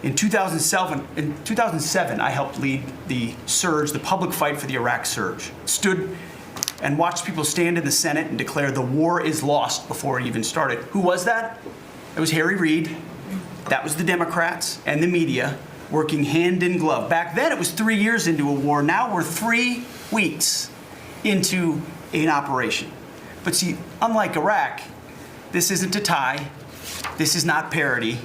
In 2007, I helped lead the surge, the public fight for the Iraq surge. Stood and watched people stand in the Senate and declare the war is lost before it even started. Who was that? It was Harry Reid. That was the Democrats and the media working hand in glove. Back then, it was 3 years into a war. Now we're 3 weeks into an operation. But see, unlike Iraq, this isn't a tie. This is not parody.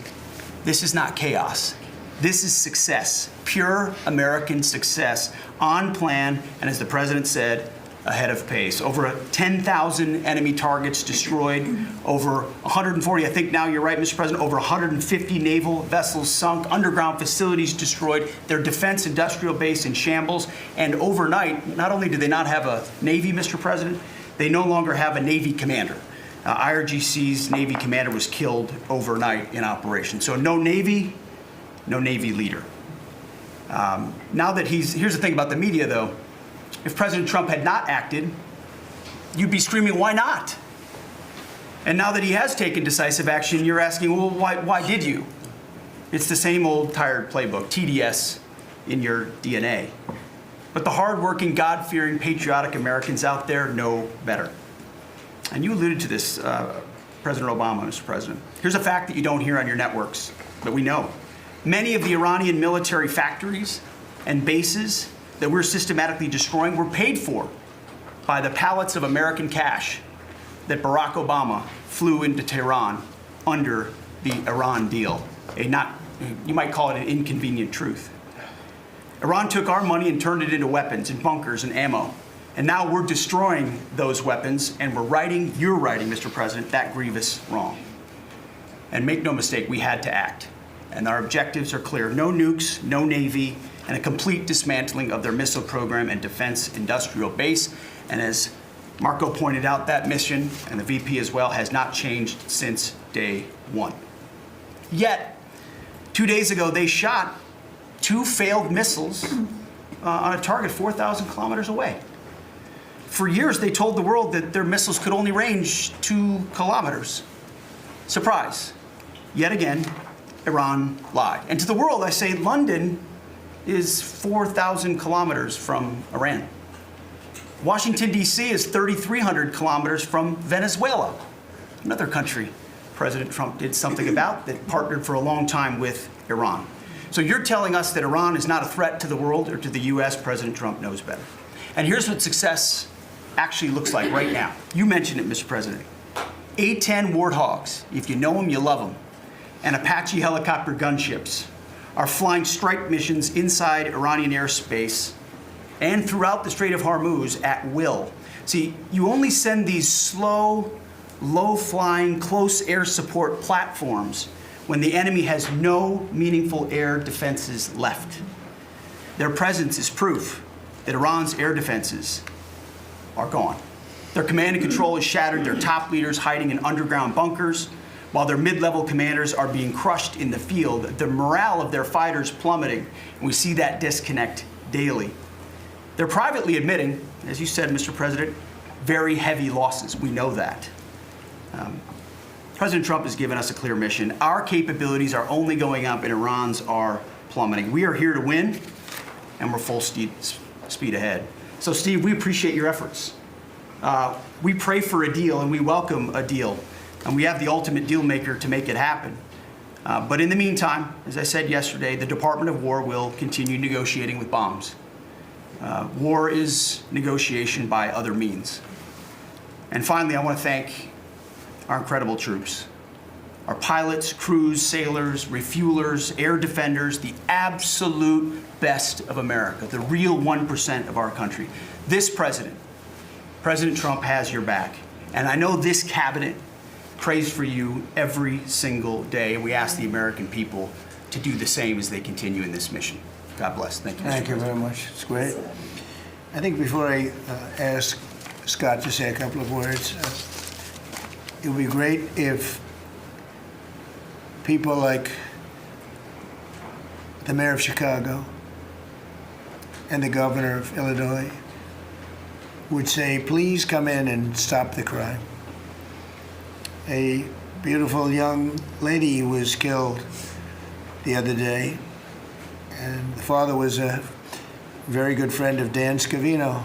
This is not chaos. This is success, pure American success, on plan, and as the president said, ahead of pace. Over 10,000 enemy targets destroyed, over 140, I think now you're right, Mr. President, over 150 naval vessels sunk, underground facilities destroyed, their defense industrial base in shambles, and overnight, not only do they not have a Navy, Mr. President, they no longer have a Navy commander. IRGC's Navy commander was killed overnight in operation. So no Navy leader. Now that here's the thing about the media, though. If President Trump had not acted, you'd be screaming, why not? And now that he has taken decisive action, you're asking, well, why did you? It's the same old tired playbook, TDS in your DNA. But the hardworking, God-fearing, patriotic Americans out there know better. And you alluded to this, President Obama, Mr. President. Here's a fact that you don't hear on your networks, but we know. Many of the Iranian military factories and bases that we're systematically destroying were paid for by the pallets of American cash that Barack Obama flew into Tehran under the Iran deal. You might call it an inconvenient truth. Iran took our money and turned it into weapons and bunkers and ammo. And now we're destroying those weapons, and you're righting, Mr. President, that grievous wrong. And make no mistake, we had to act. And our objectives are clear. No nukes, no Navy, and a complete dismantling of their missile program and defense industrial base. And as Marco pointed out, that mission, and the VP as well, has not changed since day one. Yet, 2 days ago, they shot 2 failed missiles on a target 4,000 kilometers away. For years, they told the world that their missiles could only range 2 kilometers. Surprise. Yet again, Iran lied. And to the world, I say London is 4,000 kilometers from Iran. Washington, D.C. is 3,300 kilometers from Venezuela, another country President Trump did something about that partnered for a long time with Iran. So you're telling us that Iran is not a threat to the world or to the U.S. President Trump knows better. And here's what success actually looks like right now. You mentioned it, Mr. President. A-10 Warthogs, if you know them, you love them, and Apache helicopter gunships are flying strike missions inside Iranian airspace and throughout the Strait of Hormuz at will. See, you only send these slow, low-flying, close air support platforms when the enemy has no meaningful air defenses left. Their presence is proof that Iran's air defenses are gone. Their command and control is shattered, their top leaders hiding in underground bunkers, while their mid-level commanders are being crushed in the field, the morale of their fighters plummeting, and we see that disconnect daily. They're privately admitting, as you said, Mr. President, very heavy losses. We know that. President Trump has given us a clear mission. Our capabilities are only going up and Iran's are plummeting. We are here to win, and we're full speed ahead. So, Steve, we appreciate your efforts. We pray for a deal, and we welcome a deal. And we have the ultimate deal maker to make it happen. But in the meantime, as I said yesterday, the Department of War will continue negotiating with bombs. War is negotiation by other means. And finally, I want to thank our incredible troops, our pilots, crews, sailors, refuelers, air defenders, the absolute best of America, the real 1% of our country. This president, President Trump, has your back. And I know this cabinet prays for you every single day, and we ask the American people to do the same as they continue in this mission. God bless. Thank you. Thank you very much. It's great. I think before I ask Scott to say a couple of words, it would be great if people like the mayor of Chicago and the governor of Illinois would say, please come in and stop the crime. A beautiful young lady was killed the other day, and the father was a very good friend of Dan Scavino,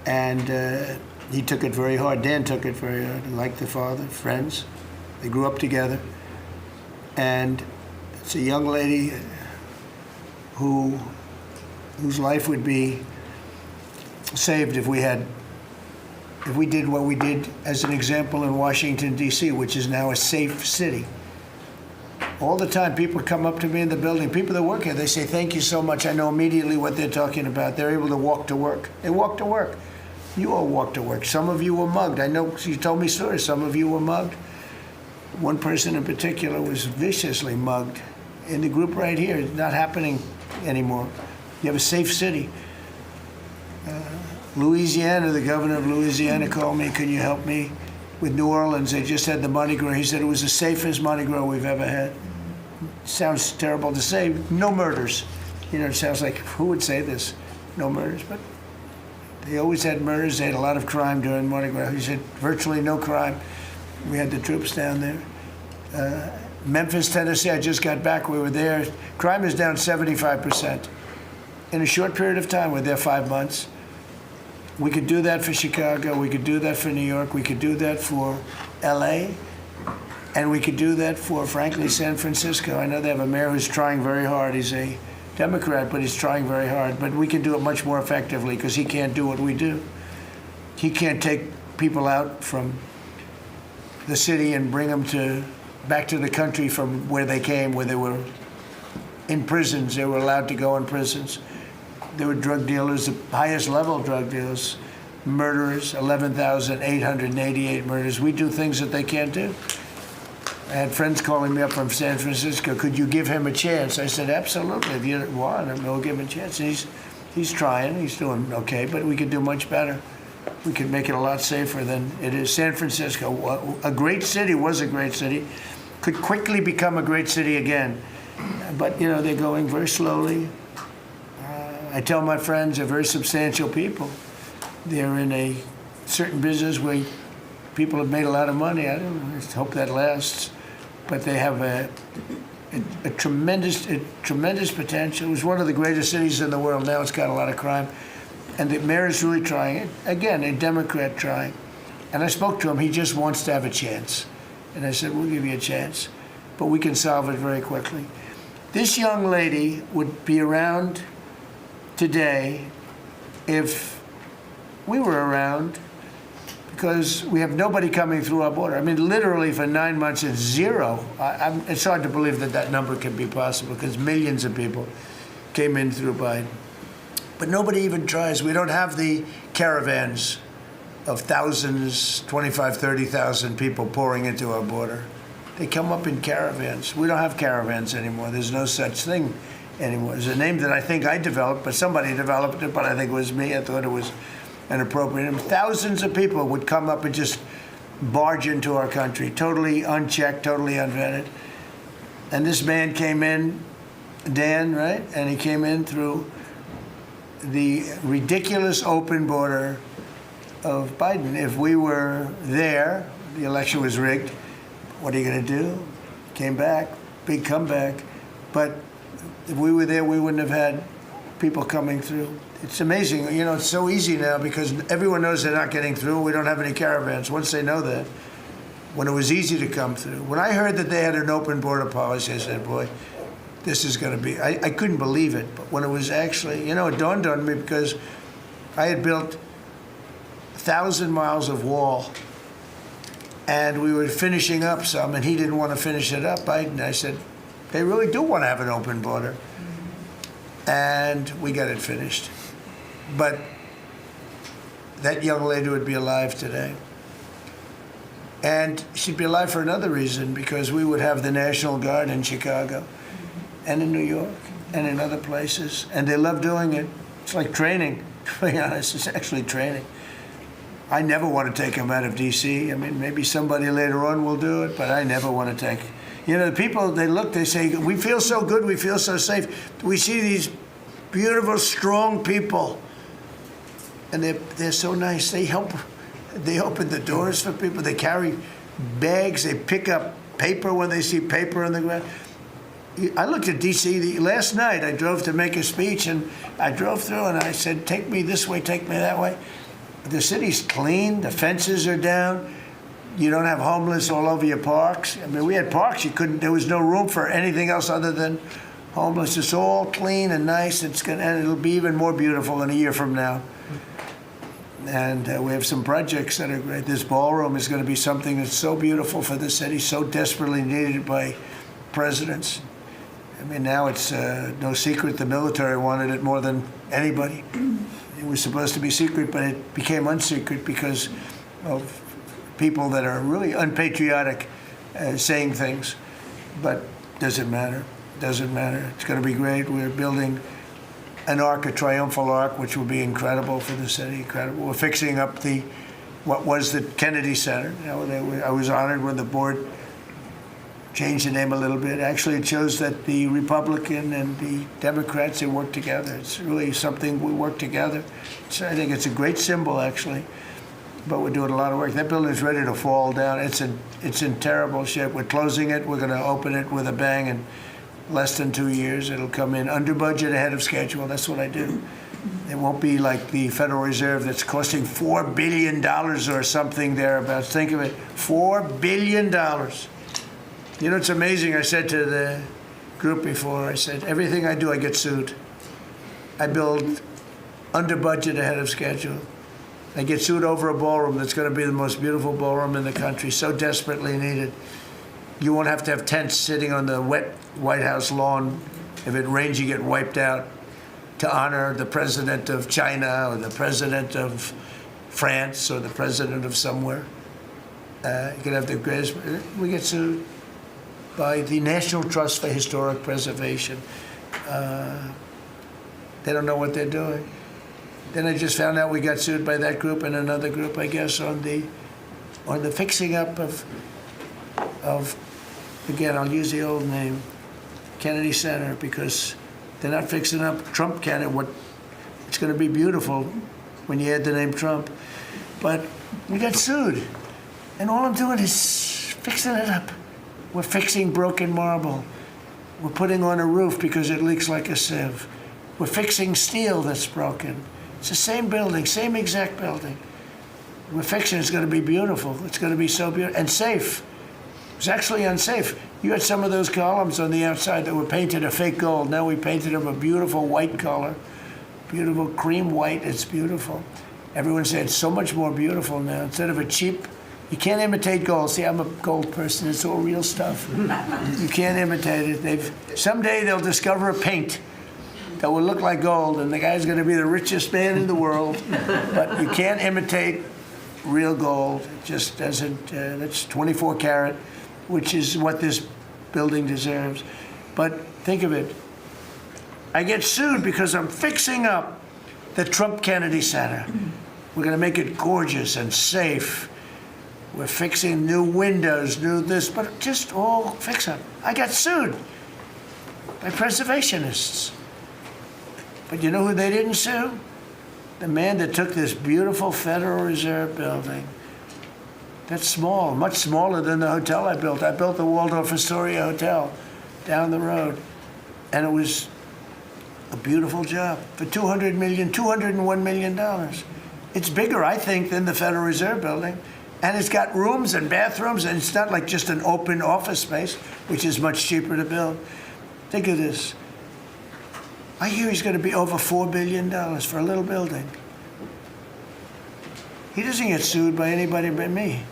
and he took it very hard. Dan took it very hard, like the father, friends. They grew up together, and it's a young lady whose life would be saved if we did what we did as an example in Washington, D.C., which is now a safe city. All the time, people come up to me in the building, people that work here, they say, thank you so much. I know immediately what they're talking about. They're able to walk to work. They walk to work. You all walk to work. Some of you were mugged. I know you told me stories. Some of you were mugged. One person in particular was viciously mugged in the group right here. It's not happening anymore. You have a safe city. Louisiana, the governor of Louisiana called me, can you help me with New Orleans? They just had the Mardi Gras. He said it was the safest Mardi Gras we've ever had. Sounds terrible to say. No murders. You know, it sounds like, who would say this? No murders. But they always had murders. They had a lot of crime during Mardi Gras. He said virtually no crime. We had the troops down there. Memphis, Tennessee, I just got back. We were there. Crime is down 75%. In a short period of time, we're there 5 months. We could do that for Chicago. We could do that for New York. We could do that for L.A. And we could do that for, frankly, San Francisco. I know they have a mayor who's trying very hard. He's a Democrat, but he's trying very hard. But we can do it much more effectively because he can't do what we do. He can't take people out from the city and bring them back to the country from where they came, where they were in prisons. They were allowed to go in prisons. There were drug dealers, the highest level drug dealers, murderers, 11,888 murders. We do things that they can't do. I had friends calling me up from San Francisco. Could you give him a chance? I said, absolutely. If you want him, we'll give him a chance. And he's trying. He's doing okay, but we could do much better. We could make it a lot safer than it is. San Francisco, a great city, was a great city, could quickly become a great city again. But, you know, they're going very slowly. I tell my friends, they're very substantial people. They're in a certain business where people have made a lot of money. I hope that lasts. But they have a tremendous potential. It was one of the greatest cities in the world. Now it's got a lot of crime. And the mayor is really trying. Again, a Democrat trying. And I spoke to him. He just wants to have a chance. And I said, we'll give you a chance. But we can solve it very quickly. This young lady would be around today if we were around, because we have nobody coming through our border. I mean, literally for 9 months, it's zero. It's hard to believe that number can be possible because millions of people came in through Biden. But nobody even tries. We don't have the caravans of thousands, 25, 30,000 people pouring into our border. They come up in caravans. We don't have caravans anymore. There's no such thing anymore. There's a name that I think I developed, but somebody developed it, but I think it was me. I thought it was an appropriate name. Thousands of people would come up and just barge into our country, totally unchecked, totally unvetted. And this man came in, Dan, right? And he came in through the ridiculous open border of Biden. If we were there, the election was rigged. What are you going to do? Came back, big comeback. But if we were there, we wouldn't have had people coming through. It's amazing. You know, it's so easy now because everyone knows they're not getting through. We don't have any caravans. Once they know that, when it was easy to come through. When I heard that they had an open border policy, I said, boy, this is going to be, I couldn't believe it. But when it was actually, you know, it dawned on me because I had built 1,000 miles of wall and we were finishing up some and he didn't want to finish it up. Biden, I said, they really do want to have an open border. And we got it finished. But that young lady would be alive today. And she'd be alive for another reason, because we would have the National Guard in Chicago and in New York and in other places. And they love doing it. It's like training, to be honest. It's actually training. I never want to take them out of D.C. I mean, maybe somebody later on will do it, but I never want to take. You know, the people, they look, they say, we feel so good, we feel so safe. We see these beautiful, strong people, and they're so nice. They help. They open the doors for people. They carry bags. They pick up paper when they see paper on the ground. I looked at DC last night. I drove to make a speech, and I drove through, and I said, take me this way, take me that way. The city's clean. The fences are down. You don't have homeless all over your parks. I mean, we had parks. There was no room for anything else other than homeless. It's all clean and nice. And it'll be even more beautiful in a year from now. And we have some projects that are great. This ballroom is going to be something that's so beautiful for the city, so desperately needed by presidents. I mean, now it's no secret the military wanted it more than anybody. It was supposed to be secret, but it became unsecret because of people that are really unpatriotic saying things. But doesn't matter. Doesn't matter. It's going to be great. We're building an arc, a triumphal arc, which will be incredible for the city. Incredible. We're fixing up what was the Kennedy Center. I was honored when the board changed the name a little bit. Actually, it shows that the Republican and the Democrats, they work together. It's really something we work together. So I think it's a great symbol, actually. But we're doing a lot of work. That building's ready to fall down. It's in terrible shape. We're closing it. We're going to open it with a bang in less than 2 years. It'll come in under budget, ahead of schedule. That's what I do. It won't be like the Federal Reserve that's costing $4 billion or something thereabouts. Think of it, $4 billion. You know, it's amazing. I said to the group before, I said, everything I do, I get sued. I build under budget, ahead of schedule. I get sued over a ballroom that's going to be the most beautiful ballroom in the country, so desperately needed. You won't have to have tents sitting on the wet White House lawn. If it rains, you get wiped out to honor the president of China or the president of France or the president of somewhere. You can have the greatest. We get sued by the National Trust for Historic Preservation. They don't know what they're doing. Then I just found out we got sued by that group and another group, I guess, on the fixing up of again, I'll use the old name, Kennedy Center, because they're not fixing up Trump Kennedy. It's going to be beautiful when you add the name Trump. But we got sued. And all I'm doing is fixing it up. We're fixing broken marble. We're putting on a roof because it leaks like a sieve. We're fixing steel that's broken. It's the same building, same exact building. We're fixing it. It's going to be beautiful. It's going to be so beautiful and safe. It was actually unsafe. You had some of those columns on the outside that were painted a fake gold. Now we painted them a beautiful white color, beautiful cream white. It's beautiful. Everyone said it's so much more beautiful now. Instead of a cheap, you can't imitate gold. See, I'm a gold person. It's all real stuff. You can't imitate it. Someday they'll discover a paint that will look like gold, and the guy's going to be the richest man in the world. But you can't imitate real gold. It just doesn't. That's 24 karat, which is what this building deserves. But think of it. I get sued because I'm fixing up the Trump Kennedy Center. We're going to make it gorgeous and safe. We're fixing new windows, new this, but just all fix up. I got sued by preservationists. But you know who they didn't sue? The man that took this beautiful Federal Reserve building. That's small, much smaller than the hotel I built. I built the Waldorf Astoria Hotel down the road. And it was a beautiful job for $201 million. It's bigger, I think, than the Federal Reserve building. And it's got rooms and bathrooms, and it's not like just an open office space, which is much cheaper to build. Think of this. I hear he's going to be over $4 billion for a little building. He doesn't get sued by anybody but me.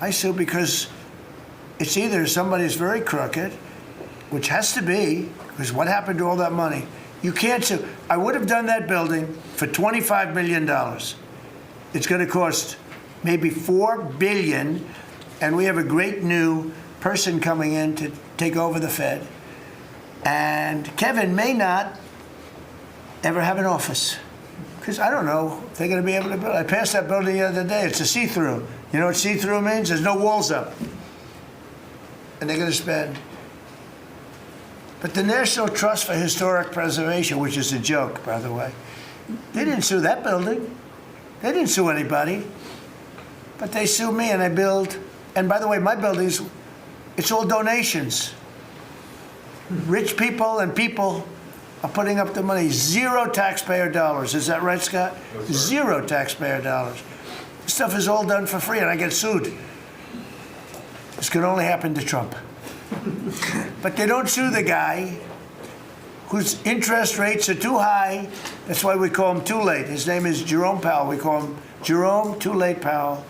I sue because it's either somebody's very crooked, which has to be, because what happened to all that money? You can't sue. I would have done that building for $25 million. It's going to cost maybe $4 billion, and we have a great new person coming in to take over the Fed. And Kevin may not ever have an office, because I don't know if they're going to be able to build. I passed that building the other day. It's a see-through. You know what see-through means? There's no walls up. And they're going to spend. But the National Trust for Historic Preservation, which is a joke, by the way, they didn't sue that building. They didn't sue anybody. But they sue me, and I build. And by the way, my buildings, it's all donations. Rich people and people are putting up the money. Zero taxpayer dollars. Is that right, Scott? Zero taxpayer dollars. This stuff is all done for free, and I get sued. This could only happen to Trump. But they don't sue the guy whose interest rates are too high. That's why we call him Too Late. His name is Jerome Powell. We call him Jerome Too Late Powell.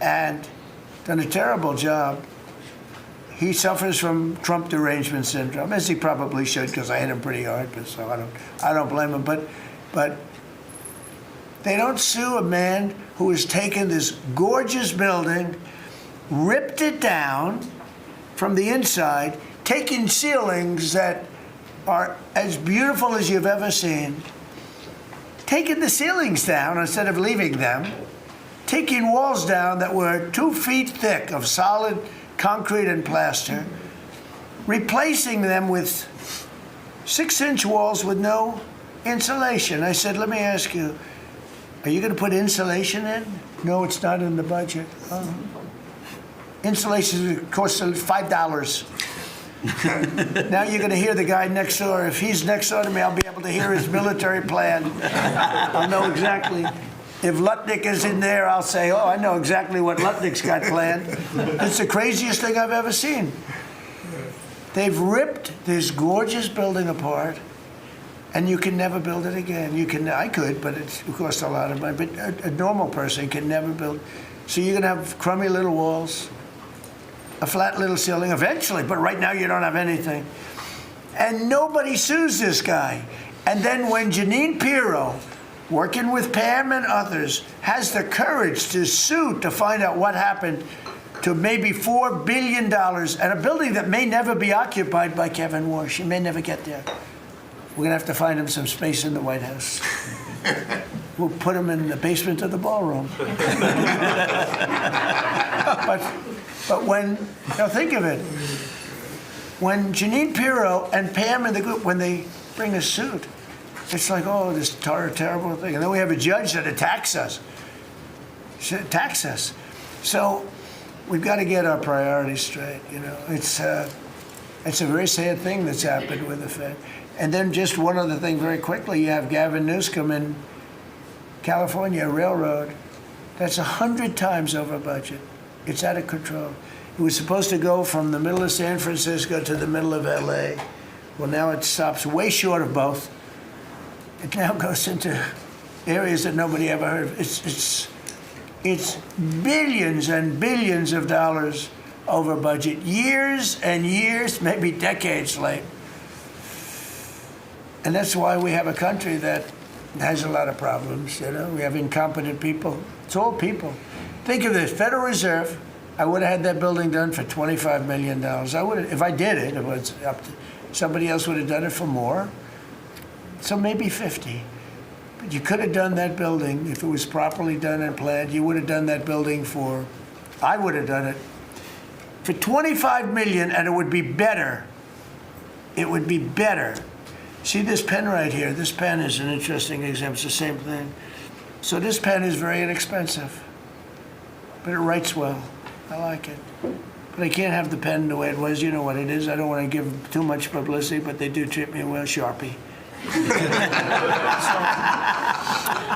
And done a terrible job. He suffers from Trump derangement syndrome, as he probably should, because I hit him pretty hard. But so I don't blame him. But they don't sue a man who has taken this gorgeous building, ripped it down from the inside, taking ceilings that are as beautiful as you've ever seen, taking the ceilings down instead of leaving them, taking walls down that were 2 feet thick of solid concrete and plaster, replacing them with 6-inch walls with no insulation. I said, let me ask you, are you going to put insulation in? No, it's not in the budget. Oh. Insulation costs $5. Now you're going to hear the guy next door. If he's next door to me, I'll be able to hear his military plan. I'll know exactly. If Lutnick is in there, I'll say, oh, I know exactly what Lutnick's got planned. It's the craziest thing I've ever seen. They've ripped this gorgeous building apart, and you can never build it again. I could, but it costs a lot of money. But a normal person can never build. So you're going to have crummy little walls, a flat little ceiling eventually, but right now you don't have anything. And nobody sues this guy. And then when Jeanine Pirro, working with Pam and others, has the courage to sue to find out what happened to maybe $4 billion and a building that may never be occupied by Kevin Warsh. He may never get there. We're going to have to find him some space in the White House. We'll put him in the basement of the ballroom. But when, now think of it, when Jeanine Pirro and Pam and the group, when they bring a suit, it's like, oh, this terrible thing. And then we have a judge that attacks us. So we've got to get our priorities straight, you know. It's a very sad thing that's happened with the Fed. And then just one other thing very quickly, you have Gavin Newsom in California Railroad. That's 100 times over budget. It's out of control. It was supposed to go from the middle of San Francisco to the middle of LA. Well, now it stops way short of both. It now goes into areas that nobody ever heard of. It's billions and billions of dollars over budget, years and years, maybe decades late. And that's why we have a country that has a lot of problems, you know. We have incompetent people. It's all people. Think of this, Federal Reserve, I would have had that building done for $25 million. I would have, if I did it, it was up to, somebody else would have done it for more. So maybe 50. But you could have done that building, if it was properly done and planned, you would have done that building for, I would have done it for $25 million, and it would be better. It would be better. See this pen right here? This pen is an interesting example. It's the same thing. So this pen is very inexpensive, but it writes well. I like it. But I can't have the pen the way it was. You know what it is. I don't want to give too much publicity, but they do treat me well, Sharpie.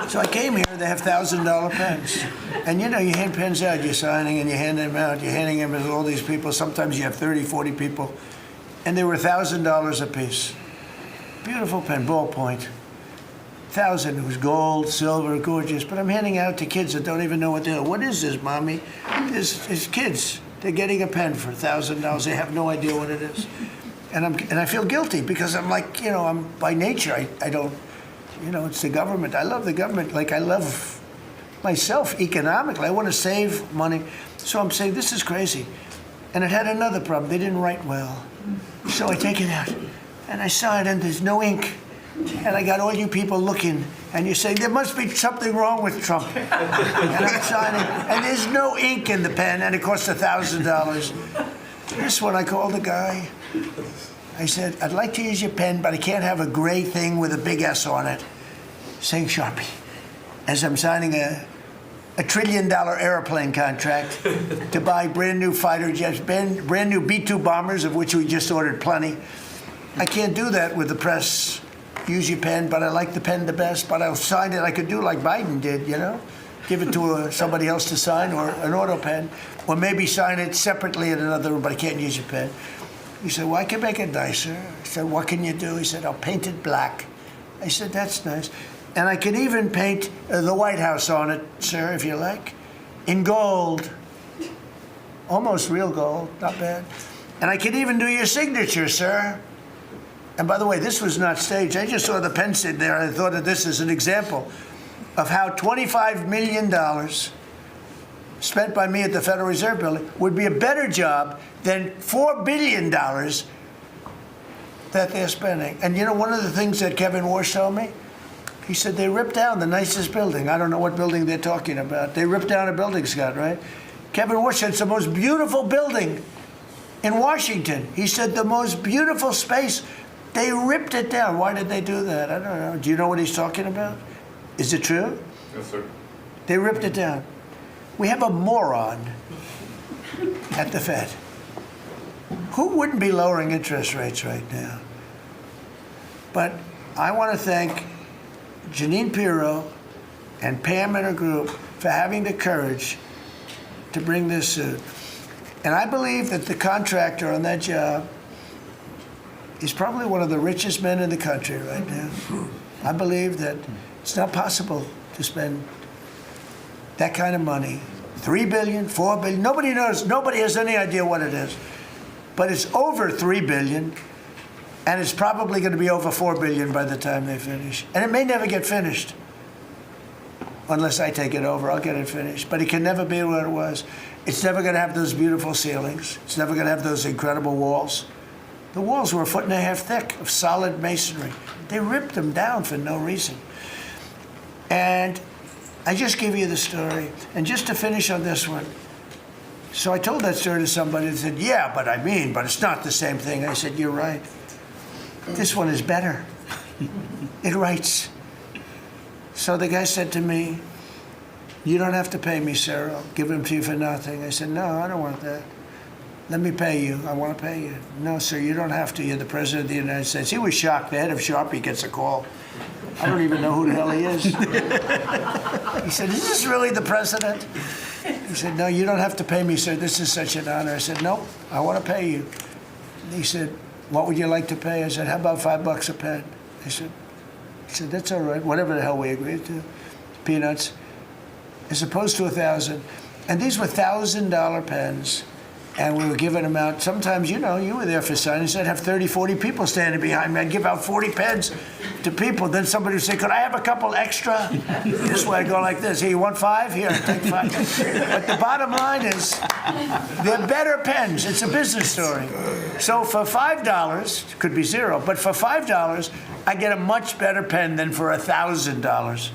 So I came here, they have $1,000 pens. And you know, you hand pens out, you're signing and you hand them out, you're handing them to all these people. Sometimes you have 30, 40 people. And they were $1,000 a piece. Beautiful pen, ballpoint. 1,000, it was gold, silver, gorgeous. But I'm handing out to kids that don't even know what they're doing. What is this, Mommy? It's kids. They're getting a pen for $1,000. They have no idea what it is. And I feel guilty because I'm like, you know, I'm by nature, I don't, you know, it's the government. I love the government like I love myself economically. I want to save money. So I'm saying, this is crazy. And it had another problem. They didn't write well. So I take it out and I saw it and there's no ink. And I got all you people looking and you say, there must be something wrong with Trump. And I'm signing and there's no ink in the pen and it costs $1,000. This one, I called the guy. I said, I'd like to use your pen, but I can't have a gray thing with a big S on it saying Sharpie. As I'm signing a $1 trillion airplane contract to buy brand new fighter jets, brand new B-2 bombers, of which we just ordered plenty, I can't do that with the press. Use your pen, but I like the pen the best, but I'll sign it. I could do like Biden did, you know? Give it to somebody else to sign, or an auto pen, or maybe sign it separately in another room, but I can't use your pen. He said, well, I can make it nicer. I said, what can you do? He said, I'll paint it black. I said, that's nice. And I can even paint the White House on it, sir, if you like, in gold. Almost real gold, not bad. And I can even do your signature, sir. And by the way, this was not staged. I just saw the pen sit there, and I thought of this as an example of how $25 million spent by me at the Federal Reserve Building would be a better job than $4 billion that they're spending. And you know, one of the things that Kevin Warsh told me, he said they ripped down the nicest building. I don't know what building they're talking about. They ripped down a building, Scott, right? Kevin Warsh said it's the most beautiful building in Washington. He said the most beautiful space. They ripped it down. Why did they do that? I don't know. Do you know what he's talking about? Is it true? Yes, sir. They ripped it down. We have a moron at the Fed. Who wouldn't be lowering interest rates right now? But I want to thank Janine Pirro and Pam and her group for having the courage to bring this suit. And I believe that the contractor on that job is probably one of the richest men in the country right now. I believe that it's not possible to spend that kind of money. $3 billion, $4 billion, nobody knows, nobody has any idea what it is. But it's over $3 billion, and it's probably going to be over $4 billion by the time they finish. And it may never get finished. Unless I take it over, I'll get it finished. But it can never be what it was. It's never going to have those beautiful ceilings. It's never going to have those incredible walls. The walls were 1.5 feet thick of solid masonry. They ripped them down for no reason. And I just give you the story. And just to finish on this one, so I told that story to somebody and said, yeah, but it's not the same thing. I said, you're right. This one is better. It writes. So the guy said to me, you don't have to pay me, sir. I'll give them to you for nothing. I said, no, I don't want that. Let me pay you. I want to pay you. No, sir, you don't have to. You're the President of the United States. He was shocked. The head of Sharpie gets a call. I don't even know who the hell he is. He said, is this really the President? He said, no, you don't have to pay me, sir. This is such an honor. I said, nope, I want to pay you. He said, what would you like to pay? I said, how about $5 a pen? He said, that's all right, whatever the hell we agreed to. Peanuts. As opposed to 1,000. And these were $1,000 pens. And we were giving them out. Sometimes, you know, you were there for signings. I'd have 30, 40 people standing behind me. I'd give out 40 pens to people. Then somebody would say, could I have a couple extra? This way I'd go like this. Here, you want 5? Here, take 5. But the bottom line is, they're better pens. It's a business story. So for $5, could be 0, but for $5, I get a much better pen than for $1,000.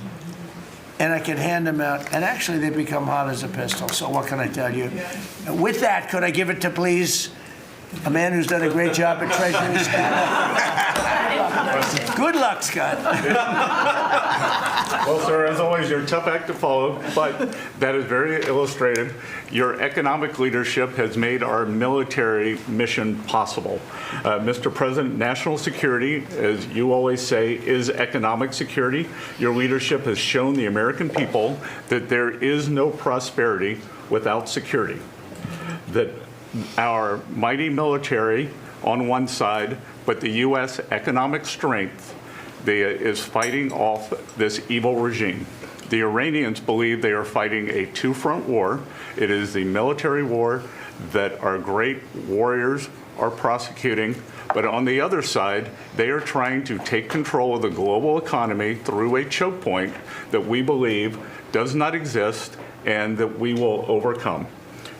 And I can hand them out. And actually, they become hot as a pistol. So what can I tell you? With that, could I give it to, please, a man who's done a great job at Treasury, Scott? Good luck, Scott. Well, sir, as always, you're a tough act to follow, but that is very illustrative. Your economic leadership has made our military mission possible. Mr. President, national security, as you always say, is economic security. Your leadership has shown the American people that there is no prosperity without security. That our mighty military on one side, but the U.S. economic strength is fighting off this evil regime. The Iranians believe they are fighting a two-front war. It is the military war that our great warriors are prosecuting, but on the other side, they are trying to take control of the global economy through a choke point that we believe does not exist and that we will overcome.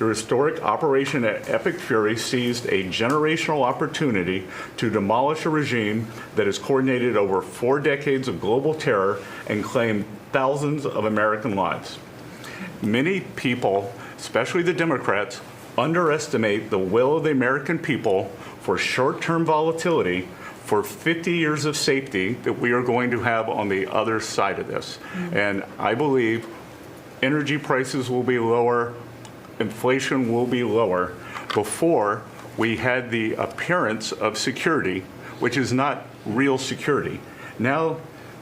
Your historic Operation Epic Fury seized a generational opportunity to demolish a regime that has coordinated over 4 decades of global terror and claimed thousands of American lives. Many people, especially the Democrats, underestimate the will of the American people for short-term volatility for 50 years of safety that we are going to have on the other side of this. And I believe energy prices will be lower, inflation will be lower. Before, we had the appearance of security, which is not real security. Now,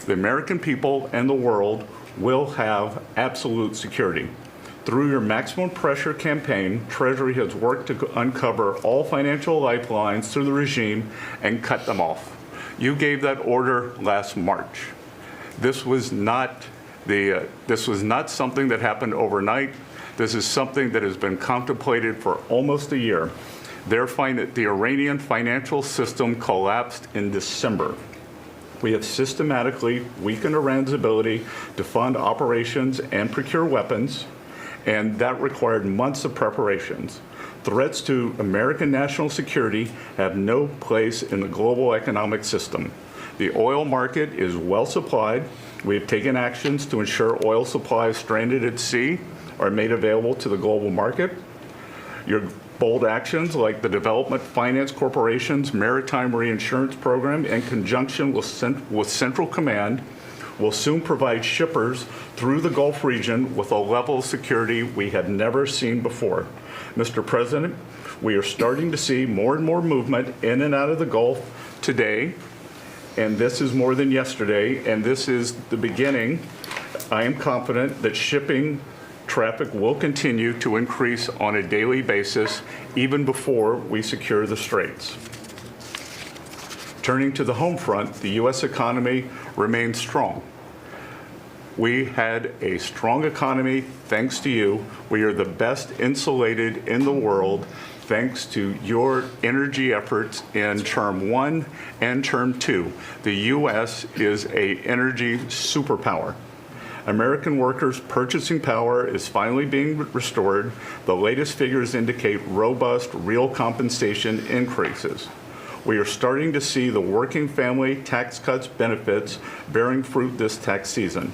the American people and the world will have absolute security. Through your maximum pressure campaign, Treasury has worked to uncover all financial lifelines through the regime and cut them off. You gave that order last March. This was not something that happened overnight. This is something that has been contemplated for almost a year. The Iranian financial system collapsed in December. We have systematically weakened Iran's ability to fund operations and procure weapons, and that required months of preparations. Threats to American national security have no place in the global economic system. The oil market is well supplied. We have taken actions to ensure oil supplies stranded at sea are made available to the global market. Your bold actions like the Development Finance Corporation's Maritime Reinsurance Program in conjunction with Central Command will soon provide shippers through the Gulf region with a level of security we had never seen before. Mr. President, we are starting to see more and more movement in and out of the Gulf today, and this is more than yesterday, and this is the beginning. I am confident that shipping traffic will continue to increase on a daily basis, even before we secure the straits. Turning to the home front, the U.S. economy remains strong. We had a strong economy thanks to you. We are the best insulated in the world thanks to your energy efforts in term 1 and term 2. The U.S. is an energy superpower. American workers' purchasing power is finally being restored. The latest figures indicate robust real compensation increases. We are starting to see the working family tax cuts benefits bearing fruit this tax season.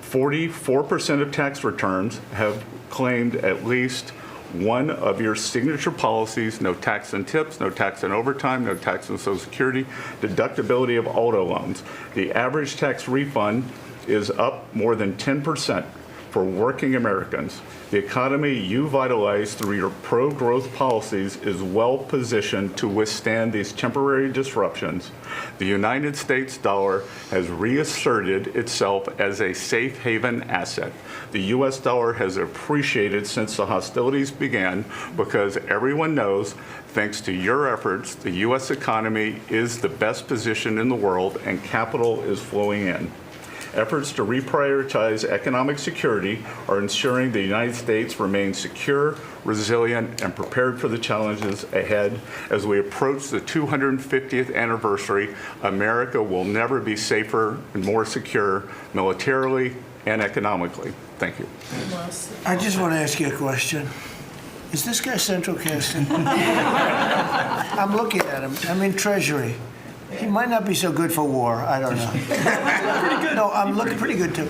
44% of tax returns have claimed at least one of your signature policies: no tax on tips, no tax on overtime, no tax on Social Security, deductibility of auto loans. The average tax refund is up more than 10% for working Americans. The economy you vitalized through your pro-growth policies is well positioned to withstand these temporary disruptions. The United States dollar has reasserted itself as a safe haven asset. The U.S. dollar has appreciated since the hostilities began because everyone knows, thanks to your efforts, the U.S. economy is the best position in the world and capital is flowing in. Efforts to reprioritize economic security are ensuring the United States remains secure, resilient, and prepared for the challenges ahead. As we approach the 250th anniversary, America will never be safer and more secure militarily and economically. Thank you. I just want to ask you a question. Is this guy Central Casting? I'm looking at him. I'm in Treasury. He might not be so good for war. I don't know. Pretty good. No, I'm looking pretty good too.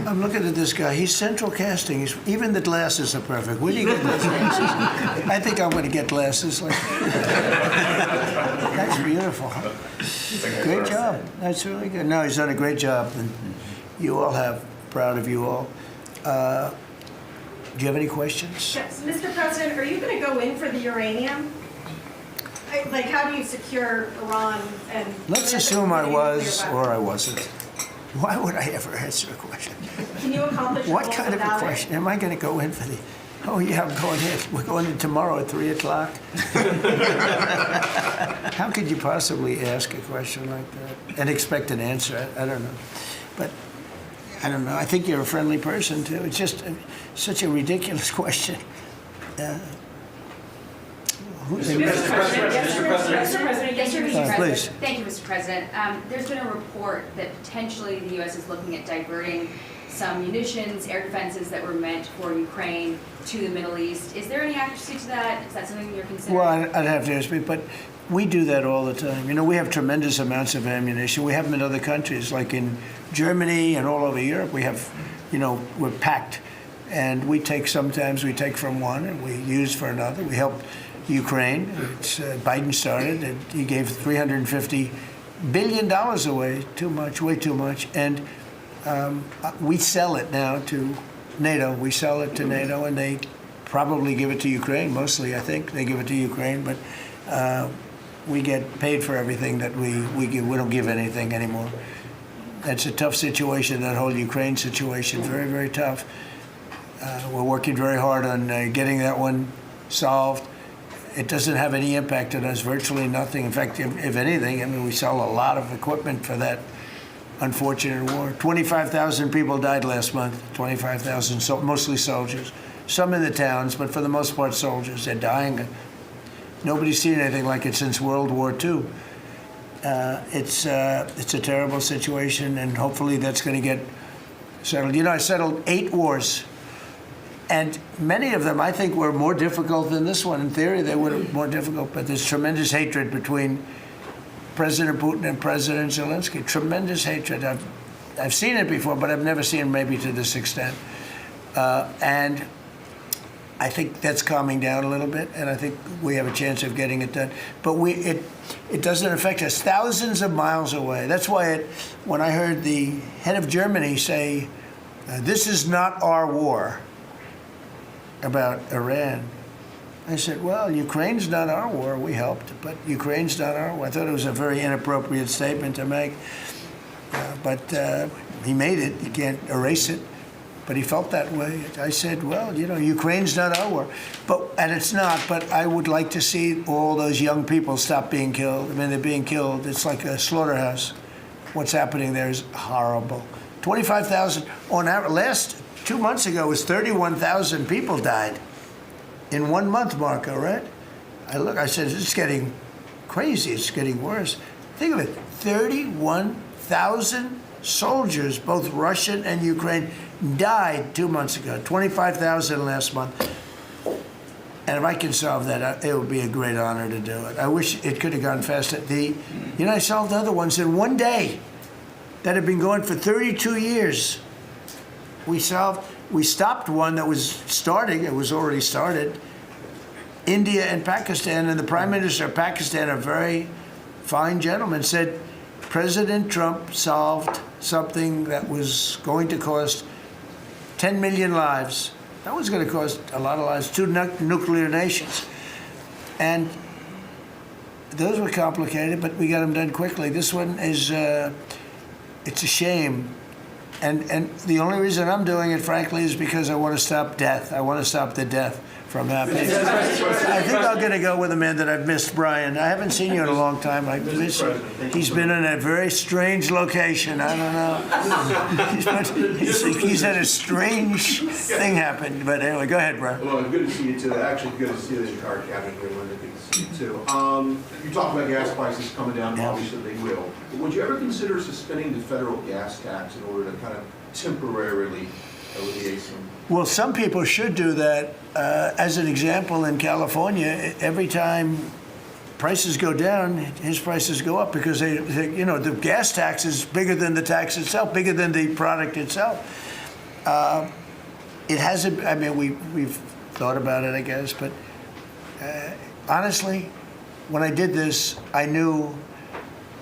I'm looking at this guy. He's Central Casting. Even the glasses are perfect. Where do you get those glasses? I think I'm going to get glasses. That's beautiful. Great job. That's really good. No, he's done a great job, and you all have. Proud of you all. Do you have any questions? Yes, Mr. President, are you going to go in for the uranium? Like, how do you secure Iran and... Let's assume I was or I wasn't. Why would I ever answer a question? Can you accomplish your What goals kind of a without question? it? Am I going to go in for the... Oh, yeah, I'm going in. We're going in tomorrow at 3 o'clock. How could you possibly ask a question like that and expect an answer? I don't know. But I don't know. I think you're a friendly person, too. It's just such a ridiculous question. Mr. President, yes, Mr. President. Please. Thank you, Mr. President. There's been a report that potentially the U.S. is looking at diverting some munitions, air defenses that were meant for Ukraine to the Middle East. Is there any accuracy to that? Is that something you're considering? Well, I'd have to ask me, but we do that all the time. You know, we have tremendous amounts of ammunition. We have them in other countries, like in Germany and all over Europe. We have, you know, we're packed. And sometimes we take from one and we use for another. We help Ukraine. Biden started, and he gave $350 billion away, way too much. And we sell it now to NATO. We sell it to NATO, and they probably give it to Ukraine, mostly, I think. They give it to Ukraine, but we get paid for everything that we give. We don't give anything anymore. That's a tough situation, that whole Ukraine situation, very, very tough. We're working very hard on getting that one solved. It doesn't have any impact on us, virtually nothing. In fact, if anything, I mean, we sell a lot of equipment for that unfortunate war. 25,000 people died last month, 25,000, so mostly soldiers. Some in the towns, but for the most part soldiers. They're dying. Nobody's seen anything like it since World War II. It's a terrible situation, and hopefully that's going to get settled. You know, I settled 8 wars, and many of them I think were more difficult than this one. In theory, they were more difficult, but there's tremendous hatred between President Putin and President Zelensky. Tremendous hatred. I've seen it before, but I've never seen it maybe to this extent. And I think that's calming down a little bit, and I think we have a chance of getting it done. But it doesn't affect us. Thousands of miles away. That's why when I heard the head of Germany say, "This is not our war," about Iran, I said, well, Ukraine's not our war. We helped, but Ukraine's not our war. I thought it was a very inappropriate statement to make, but he made it. You can't erase it. But he felt that way. I said, well, you know, Ukraine's not our war. And it's not, but I would like to see all those young people stop being killed. I mean, they're being killed. It's like a slaughterhouse. What's happening there is horrible. 25,000 on average. Last 2 months ago, it was 31,000 people died in 1 month, Marco, right? I said, it's getting crazy. It's getting worse. Think of it, 31,000 soldiers, both Russian and Ukraine, died 2 months ago, 25,000 last month. And if I can solve that, it would be a great honor to do it. I wish it could have gone faster. I solved other ones in 1 day that had been going for 32 years. We stopped one that was starting, it was already started, India and Pakistan, and the Prime Minister of Pakistan, a very fine gentleman, said President Trump solved something that was going to cost 10 million lives. That was going to cost a lot of lives, 2 nuclear nations. And those were complicated, but we got them done quickly. This one is, it's a shame. And the only reason I'm doing it, frankly, is because I want to stop death. I want to stop the death from happening. I think I'm going to go with a man that I've missed, Brian. I haven't seen you in a long time. I miss you. He's been in a very strange location. I don't know. He's had a strange thing happen. But anyway, go ahead, Brian. Well, good to see you too. Actually, good to see the entire cabinet here, Linda. Good to see you too. You talked about gas prices coming down. Yeah. Obviously, they will. But would you ever consider suspending the federal gas tax in order to kind of temporarily alleviate some? Well, some people should do that. As an example, in California, every time prices go down, his prices go up because the gas tax is bigger than the tax itself, bigger than the product itself. It hasn't. I mean, we've thought about it, I guess, but honestly, when I did this, I knew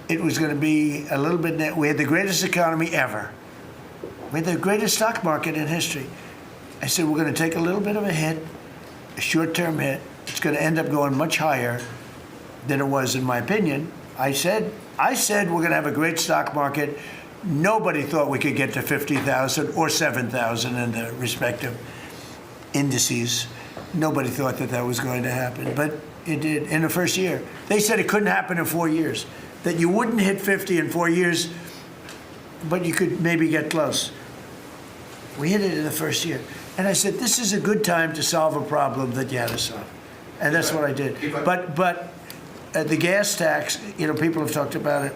it was going to be a little bit. We had the greatest economy ever. We had the greatest stock market in history. I said, we're going to take a little bit of a hit, a short-term hit. It's going to end up going much higher than it was, in my opinion. I said we're going to have a great stock market. Nobody thought we could get to 50,000 or 7,000 in the respective indices. Nobody thought that was going to happen, but it did in the first year. They said it couldn't happen in 4 years, that you wouldn't hit 50 in 4 years, but you could maybe get close. We hit it in the first year. And I said, this is a good time to solve a problem that you had to solve. And that's what I did. But the gas tax, people have talked about it.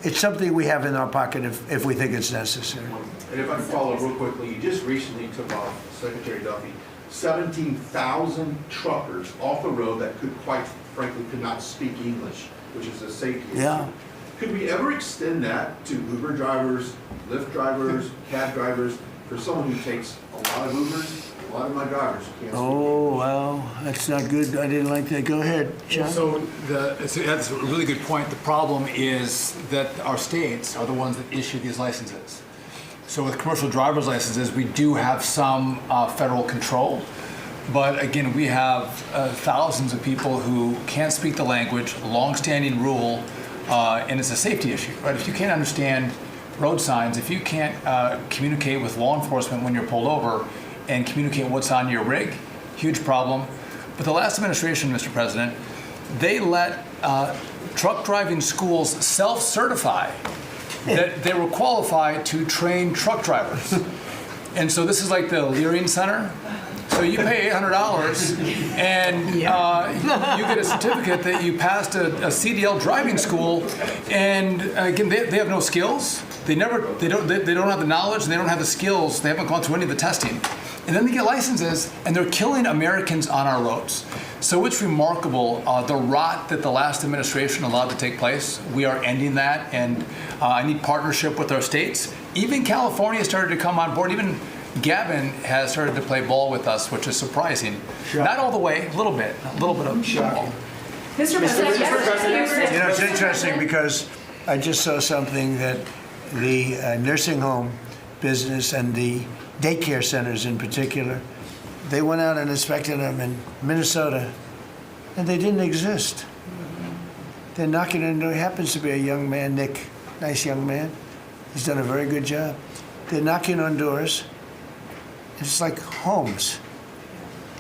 It's something we have in our pocket if we think it's necessary. And if I can follow real quickly, you just recently took off, Secretary Duffy, 17,000 truckers off the road that quite frankly could not speak English, which is a safety issue. Yeah. Could we ever extend that to Uber drivers, Lyft drivers, cab drivers, for someone who takes a lot of Ubers? A lot of my drivers can't speak Oh, well, that's not good. I didn't like that. Go ahead, John. So that's a really good point. The problem is that our states are the ones that issue these licenses. So with commercial driver's licenses, we do have some federal control. But again, we have thousands of people who can't speak the language, long-standing rule, and it's a safety issue, right? If you can't understand road signs, if you can't communicate with law enforcement when you're pulled over and communicate what's on your rig, huge problem. But the last administration, Mr. President, they let truck driving schools self-certify that they were qualified to train truck drivers. And so this is like the Leering Center. So you pay $800 and you get a certificate that you passed a CDL driving school. And again, they have no skills. They don't have the knowledge. They don't have the skills. They haven't gone through any of the testing. And then they get licenses, and they're killing Americans on our roads. So it's remarkable, the rot that the last administration allowed to take place. We are ending that, and I need partnership with our states. Even California started to come on board. Even Gavin has started to play ball with us, which is surprising. Not all the way, a little bit of ball. Mr. President, You know, it's interesting because I just saw something that the nursing home business and the daycare centers in particular, they went out and inspected them in Minnesota, and they didn't exist. They're knocking on the door. He happens to be a young man, Nick, nice young man. He's done a very good job. They're knocking on doors. It's like homes.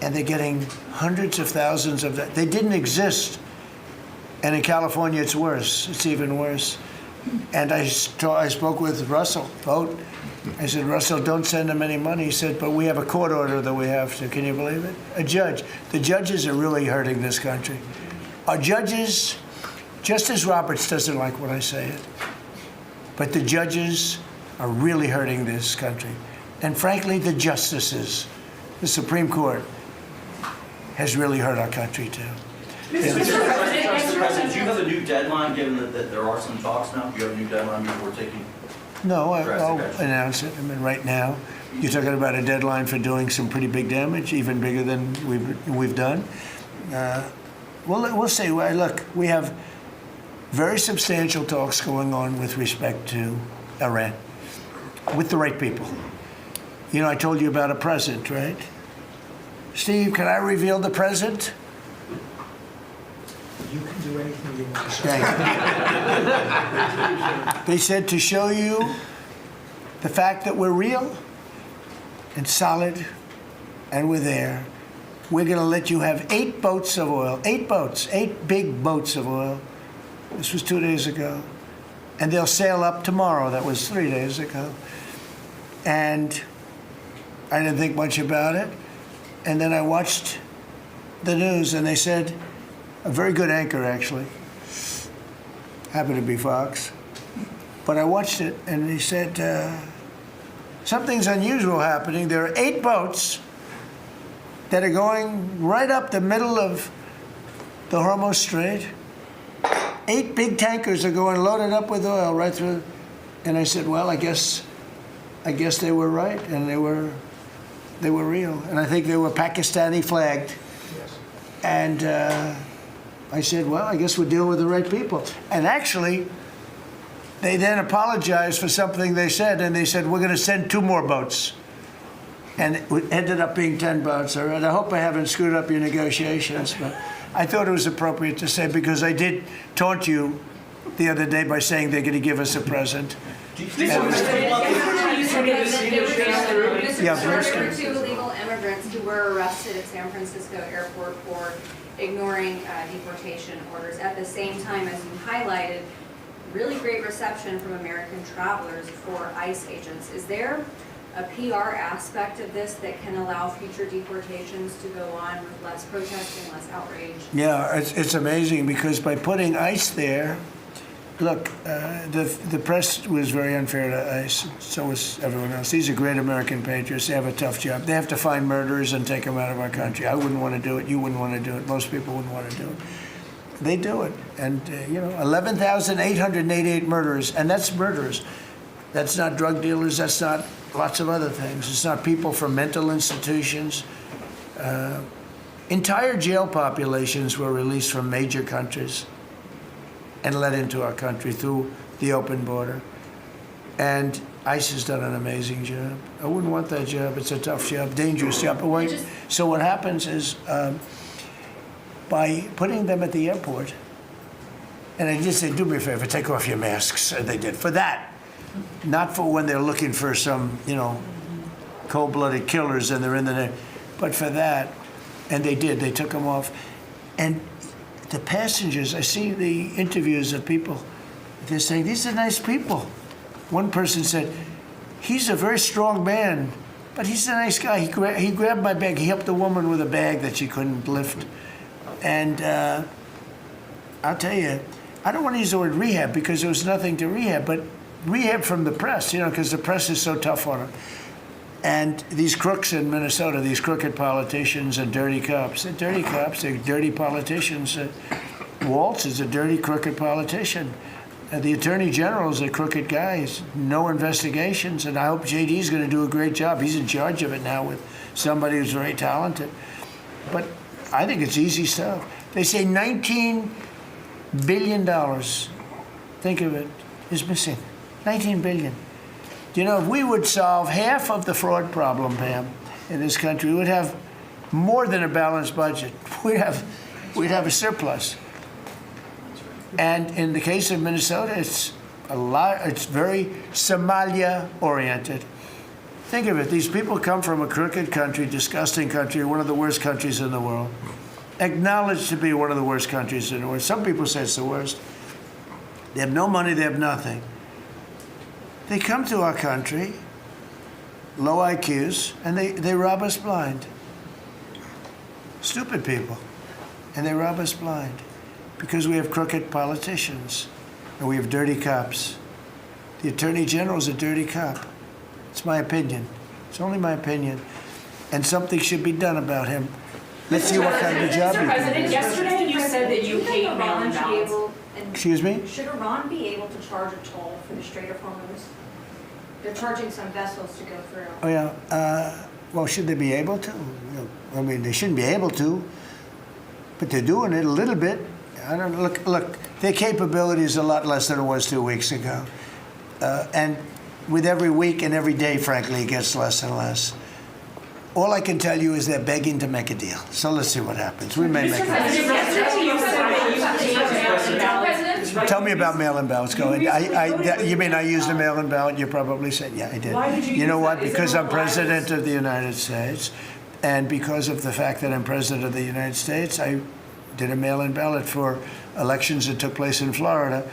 And they're getting hundreds of thousands of that. They didn't exist. And in California, it's worse. It's even worse. And I spoke with Russell Vogt. I said, Russell, don't send them any money. He said, but we have a court order that we have to. Can you believe it? A judge. The judges are really hurting this country. Our judges, Justice Roberts doesn't like when I say it, but the judges are really hurting this country. And frankly, the justices, the Supreme Court, has really hurt our country too. Mr. President, do you have a new deadline, given that there are some talks now? Do you have a new deadline before taking? No, I'll announce it. I mean, right now, you're talking about a deadline for doing some pretty big damage, even bigger than we've done. We'll see. Look, we have very substantial talks going on with respect to Iran, with the right people. You know, I told you about a present, right? Steve, can I reveal the present? You can do anything you want. Thank you. They said to show you the fact that we're real and solid and we're there, we're going to let you have 8 boats of oil, 8 boats, 8 big boats of oil. This was 2 days ago. And they'll sail up tomorrow. That was 3 days ago. And I didn't think much about it. And then I watched the news, and they said, a very good anchor, actually, happened to be Fox. But I watched it, and he said, something's unusual happening. There are 8 boats that are going right up the middle of the Hormuz Strait. 8 big tankers are going loaded up with oil right through. And I said, well, I guess they were right, and they were real. And I think they were Pakistani flagged. Yes. And I said, well, I guess we're dealing with the right people. And actually, they then apologized for something they said, and they said, we're going to send 2 more boats. And it ended up being 10 boats. All right, I hope I haven't screwed up your negotiations, but I thought it was appropriate to say, because I did taunt you the other day by saying they're going to give us a present. There were 2 illegal immigrants who were arrested at San Francisco airport for ignoring deportation orders. At the same time, as you highlighted, really great reception from American travelers for ICE agents. Is there a PR aspect of this that can allow future deportations to go on with less protesting, less outrage? Yeah, it's amazing, because by putting ICE there, look, the press was very unfair to ICE. So was everyone else. These are great American patriots. They have a tough job. They have to find murderers and take them out of our country. I wouldn't want to do it. You wouldn't want to do it. Most people wouldn't want to do it. They do it. And, 11,888 murderers. And that's murderers. That's not drug dealers. That's not lots of other things. It's not people from mental institutions. Entire jail populations were released from major countries and let into our country through the open border. And ICE has done an amazing job. I wouldn't want that job. It's a tough job, dangerous job. But so what happens is by putting them at the airport, and I just say, do me a favor, take off your masks. And they did. For that, not for when they're looking for some, cold-blooded killers and they're in the net, but for that. And they did. They took them off. And the passengers, I see the interviews of people, they're saying, these are nice people. One person said, he's a very strong man, but he's a nice guy. He grabbed my bag. He helped the woman with a bag that she couldn't lift. And I'll tell you, I don't want to use the word rehab because there was nothing to rehab, but rehab from the press, because the press is so tough on him. And these crooks in Minnesota, these crooked politicians and dirty cops, they're dirty cops, they're dirty politicians. Waltz is a dirty, crooked politician. The Attorney General is a crooked guy. He's no investigations, and I hope JD's going to do a great job. He's in charge of it now with somebody who's very talented. But I think it's easy stuff. They say $19 billion, think of it, is missing. $19 billion. If we would solve half of the fraud problem, Pam, in this country, we would have more than a balanced budget. We'd have a surplus. And in the case of Minnesota, it's very Somalia-oriented. Think of it. These people come from a crooked country, disgusting country, one of the worst countries in the world. Acknowledged to be one of the worst countries in the world. Some people say it's the worst. They have no money, they have nothing. They come to our country, low IQs, and they rob us blind. Stupid people. And they rob us blind because we have crooked politicians and we have dirty cops. The Attorney General is a dirty cop. It's my opinion. It's only my opinion. And something should be done about him. Let's see what kind of job he Mr. can President, do. yesterday you said that you hate mail-in ballots. Excuse me? Should Iran be able to charge a toll for the Strait of Hormuz? They're charging some vessels to go through. Oh, yeah. Well, should they be able to? I mean, they shouldn't be able to, but they're doing it a little bit. I don't look. Their capability is a lot less than it was 2 weeks ago, and with every week and every day, frankly, it gets less and less. All I can tell you is they're begging to make a deal. So let's see what happens. We may make a deal. Yesterday you said that you hate mail-in ballots. Tell me about mail-in ballots. Go ahead. You mean I used a mail-in ballot? You probably said, yeah, I did. Why did you You know use what? that? Is Because it I'm reliable? president of the United States, and because of the fact that I'm president of the United States, I did a mail-in ballot for elections that took place in Florida,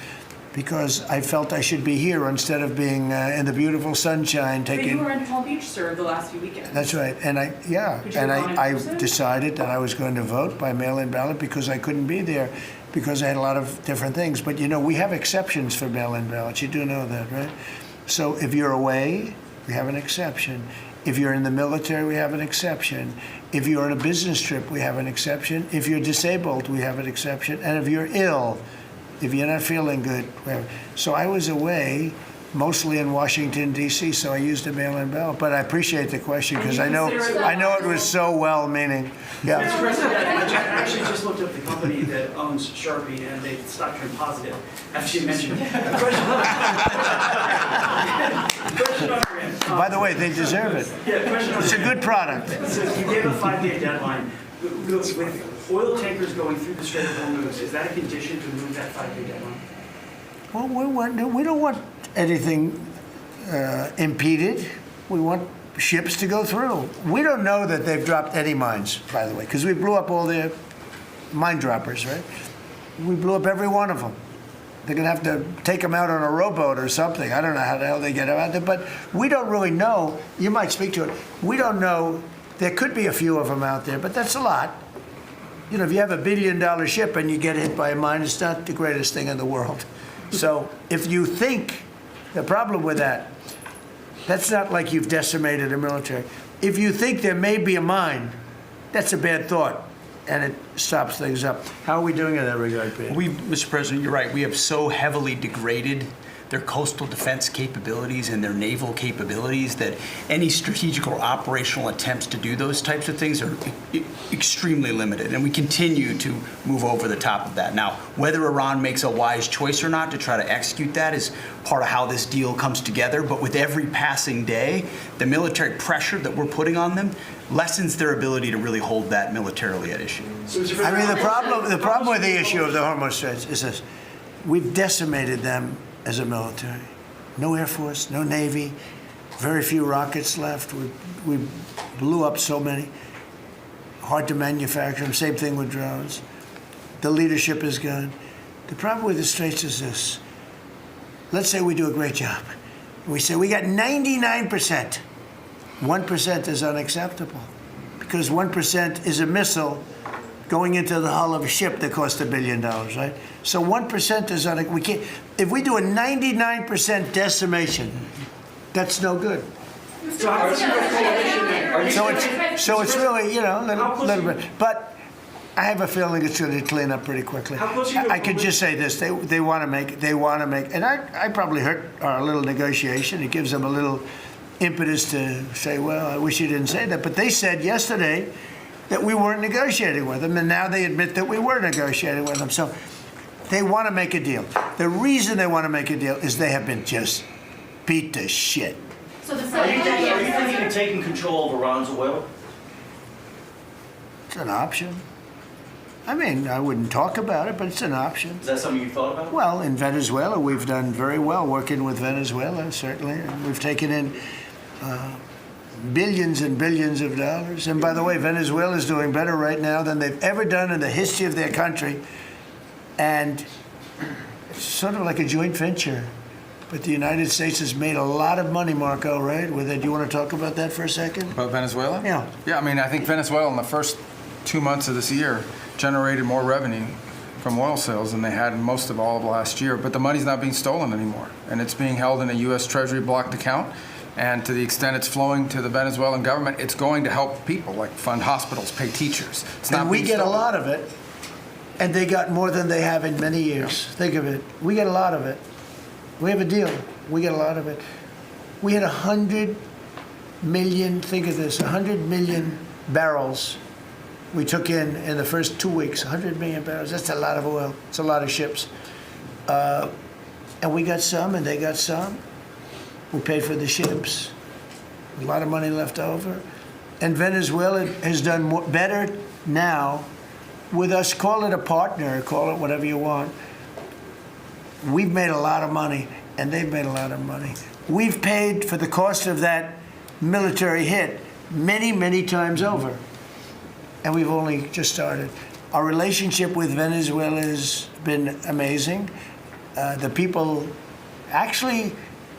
because I felt I should be here instead of being in the beautiful sunshine But you taking. were in Palm Beach, sir, the last few weekends. That's right, and Could you have gone in I person? decided that I was going to vote by mail-in ballot because I couldn't be there, because I had a lot of different things. But we have exceptions for mail-in ballots. You do know that, right? So if you're away, we have an exception. If you're in the military, we have an exception. If you're on a business trip, we have an exception. If you're disabled, we have an exception. And if you're ill, if you're not feeling good, so I was away, mostly in Washington, D.C., so I used a mail-in ballot. But I appreciate the question because I know it was so well-meaning. Mr. Yeah. President, I actually just looked up the company that owns Sharpie, and they stock turned positive after you mentioned it. Question on your end. By the way, they deserve it. Yeah, question on It's a your end. good product. So you gave a 5-day deadline. With oil tankers going through the Strait of Hormuz, is that a condition to move that 5-day deadline? Well, we don't want anything impeded. We want ships to go through. We don't know that they've dropped any mines, by the way, because we blew up all their mine droppers, right? We blew up every one of them. They're going to have to take them out on a rowboat or something. I don't know how the hell they get them out there, but we don't really know. You might speak to it. We don't know. There could be a few of them out there, but that's a lot. If you have $1 billion ship and you get hit by a mine, it's not the greatest thing in the world. So if you think, the problem with that's not like you've decimated a military. If you think there may be a mine, that's a bad thought, and it stops things up. How are we doing in that regard, Peter? Mr. President, you're right. We have so heavily degraded their coastal defense capabilities and their naval capabilities, that any strategic or operational attempts to do those types of things are extremely limited. And we continue to move over the top of that. Now, whether Iran makes a wise choice or not to try to execute that is part of how this deal comes together. But with every passing day, the military pressure that we're putting on them lessens their ability to really hold that militarily at issue. I mean, the problem with the issue of the Hormuz Straits is this: we've decimated them as a military. No Air Force, no Navy, very few rockets left. We blew up so many. Hard to manufacture them. Same thing with drones. The leadership is gone. The problem with the Straits is this: let's say we do a great job. We say we got 99%. 1% is unacceptable, because 1% is a missile going into the hull of a ship that costs $1 billion, right? So 1% is we can't. If we do a 99% decimation, that's no good. So how close are you to coalition then? So it's really, you know, a little bit. But I have a feeling it's going to clean up pretty quickly. How close are you to I could just say this: they want to make, and I probably hurt our little negotiation. It gives them a little impetus to say, well, I wish you didn't say that. But they said yesterday that we weren't negotiating with them, and now they admit that we were negotiating with them. So they want to make a deal. The reason they want to make a deal is they have been just beat to shit. So the Are you thinking of taking control of Iran's oil? It's an option. I mean, I wouldn't talk about it, but it's an option. Is that something you thought about? Well, in Venezuela, we've done very well working with Venezuela, certainly. And we've taken in billions and billions of dollars. And by the way, Venezuela is doing better right now than they've ever done in the history of their country. And it's sort of like a joint venture. But the United States has made a lot of money, Marco, right? With it. Do you want to talk about that for a second? About Venezuela? Yeah. Yeah, I mean, I think Venezuela in the first 2 months of this year generated more revenue from oil sales than they had in most of all of last year. But the money's not being stolen anymore, and it's being held in a U.S. Treasury blocked account. And to the extent it's flowing to the Venezuelan government, it's going to help people, like fund hospitals, pay teachers. It's not And we being get a stolen. lot of it, and they got more than they have in many years. Think of it. We get a lot of it. We have a deal. We get a lot of it. We had 100 million, think of this, 100 million barrels we took in the first 2 weeks. 100 million barrels. That's a lot of oil. It's a lot of ships. And we got some, and they got some. We paid for the ships. A lot of money left over. And Venezuela has done better now with us. Call it a partner, call it whatever you want. We've made a lot of money, and they've made a lot of money. We've paid for the cost of that military hit many, many times over. And we've only just started. Our relationship with Venezuela has been amazing. The people, actually,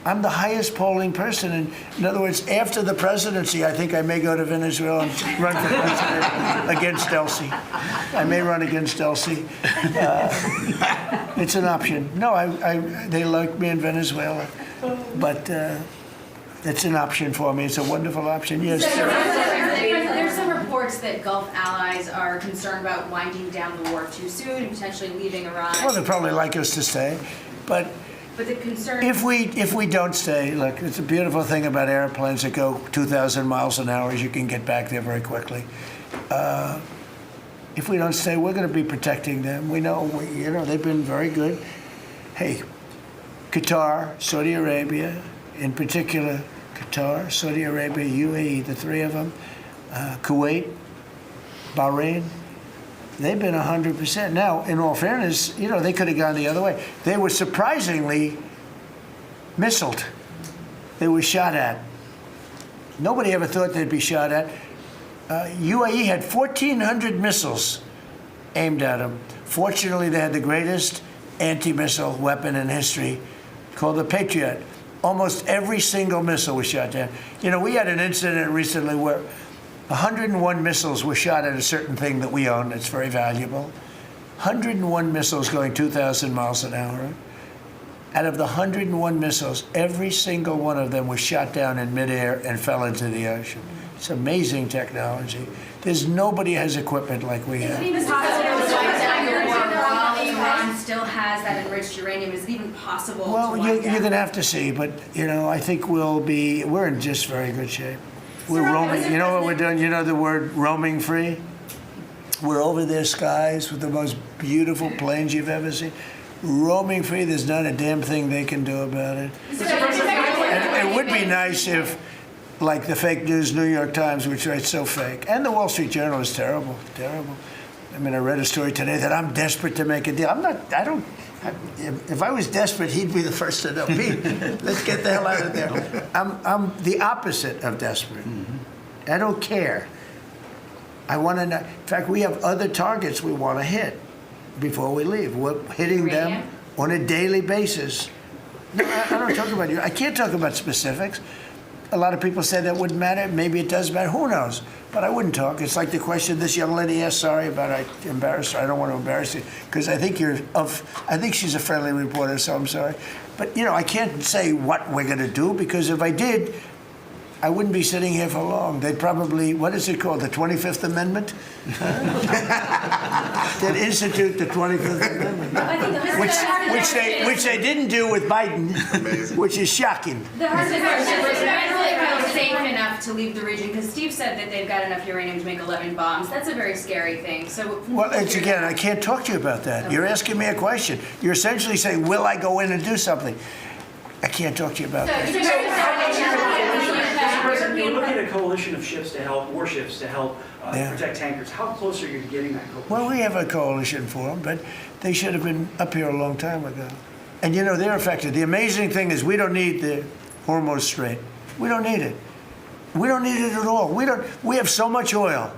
I'm the highest polling person. And in other words, after the presidency, I think I may go to Venezuela and run for president against Elsie. I may run against Elsie. It's an option. No, they like me in Venezuela, but it's an option for me. It's a wonderful option. Yes. There's some reports that Gulf allies are concerned about winding down the war too soon and potentially leaving Iran. Well, they'd probably like us to stay, but the concern. If we don't stay, look, it's a beautiful thing about airplanes that go 2,000 miles an hour is you can get back there very quickly. If we don't stay, we're going to be protecting them. We know, they've been very good. Hey, Qatar, Saudi Arabia, in particular, Qatar, Saudi Arabia, UAE, the three of them, Kuwait, Bahrain, they've been 100%. Now, in all fairness, they could have gone the other way. They were surprisingly missiled. They were shot at. Nobody ever thought they'd be shot at. UAE had 1,400 missiles aimed at them. Fortunately, they had the greatest anti-missile weapon in history called the Patriot. Almost every single missile was shot down. We had an incident recently where 101 missiles were shot at a certain thing that we own that's very valuable. 101 missiles going 2,000 miles an hour. Out of the 101 missiles, every single one of them was shot down in midair and fell into the ocean. It's amazing technology. There's nobody has equipment like we have. Is it even possible to wind down the war while the Iran Iran still has that enriched uranium? Is it even possible to Well, wind you're down? going to have to see, but, I think we're in just very good shape. We're roaming, you know what we're doing? You know the word roaming free? We're over their skies with the most beautiful planes you've ever seen. Roaming free, there's not a damn thing they can do about it. And it would be nice if, like the fake news New York Times, which writes so fake, and the Wall Street Journal is terrible, terrible. I mean, I read a story today that I'm desperate to make a deal. If I was desperate, he'd be the first to know. Pete, let's get the hell out of there. I'm the opposite of desperate. I don't care. I want to know. In fact, we have other targets we want to hit before we leave. We're hitting them on a daily basis. No, I don't talk about you. I can't talk about specifics. A lot of people say that wouldn't matter. Maybe it does matter. Who knows? But I wouldn't talk. It's like the question this young lady asked. Sorry about I embarrassed her. I don't want to embarrass you because I think I think she's a friendly reporter, so I'm sorry. But I can't say what we're going to do because if I did, I wouldn't be sitting here for long. They'd probably, what is it called, the 25th Amendment? They'd institute the 25th Amendment, which they didn't do with Biden, which is shocking. The hard question is really safe enough to leave the region because Steve said that they've got enough uranium to make 11 bombs. That's a very scary thing. So well, it's again, I can't talk to you about that. Okay. You're asking me a question. You're essentially saying, will I go in and do something? I can't talk to you about that. You're looking at a coalition of ships to help, warships to help protect tankers. How close are you to getting that coalition? Well, we have a coalition for them, but they should have been up here a long time ago. And they're affected. The amazing thing is we don't need the Hormuz Strait. We don't need it. We don't need it at all. We have so much oil.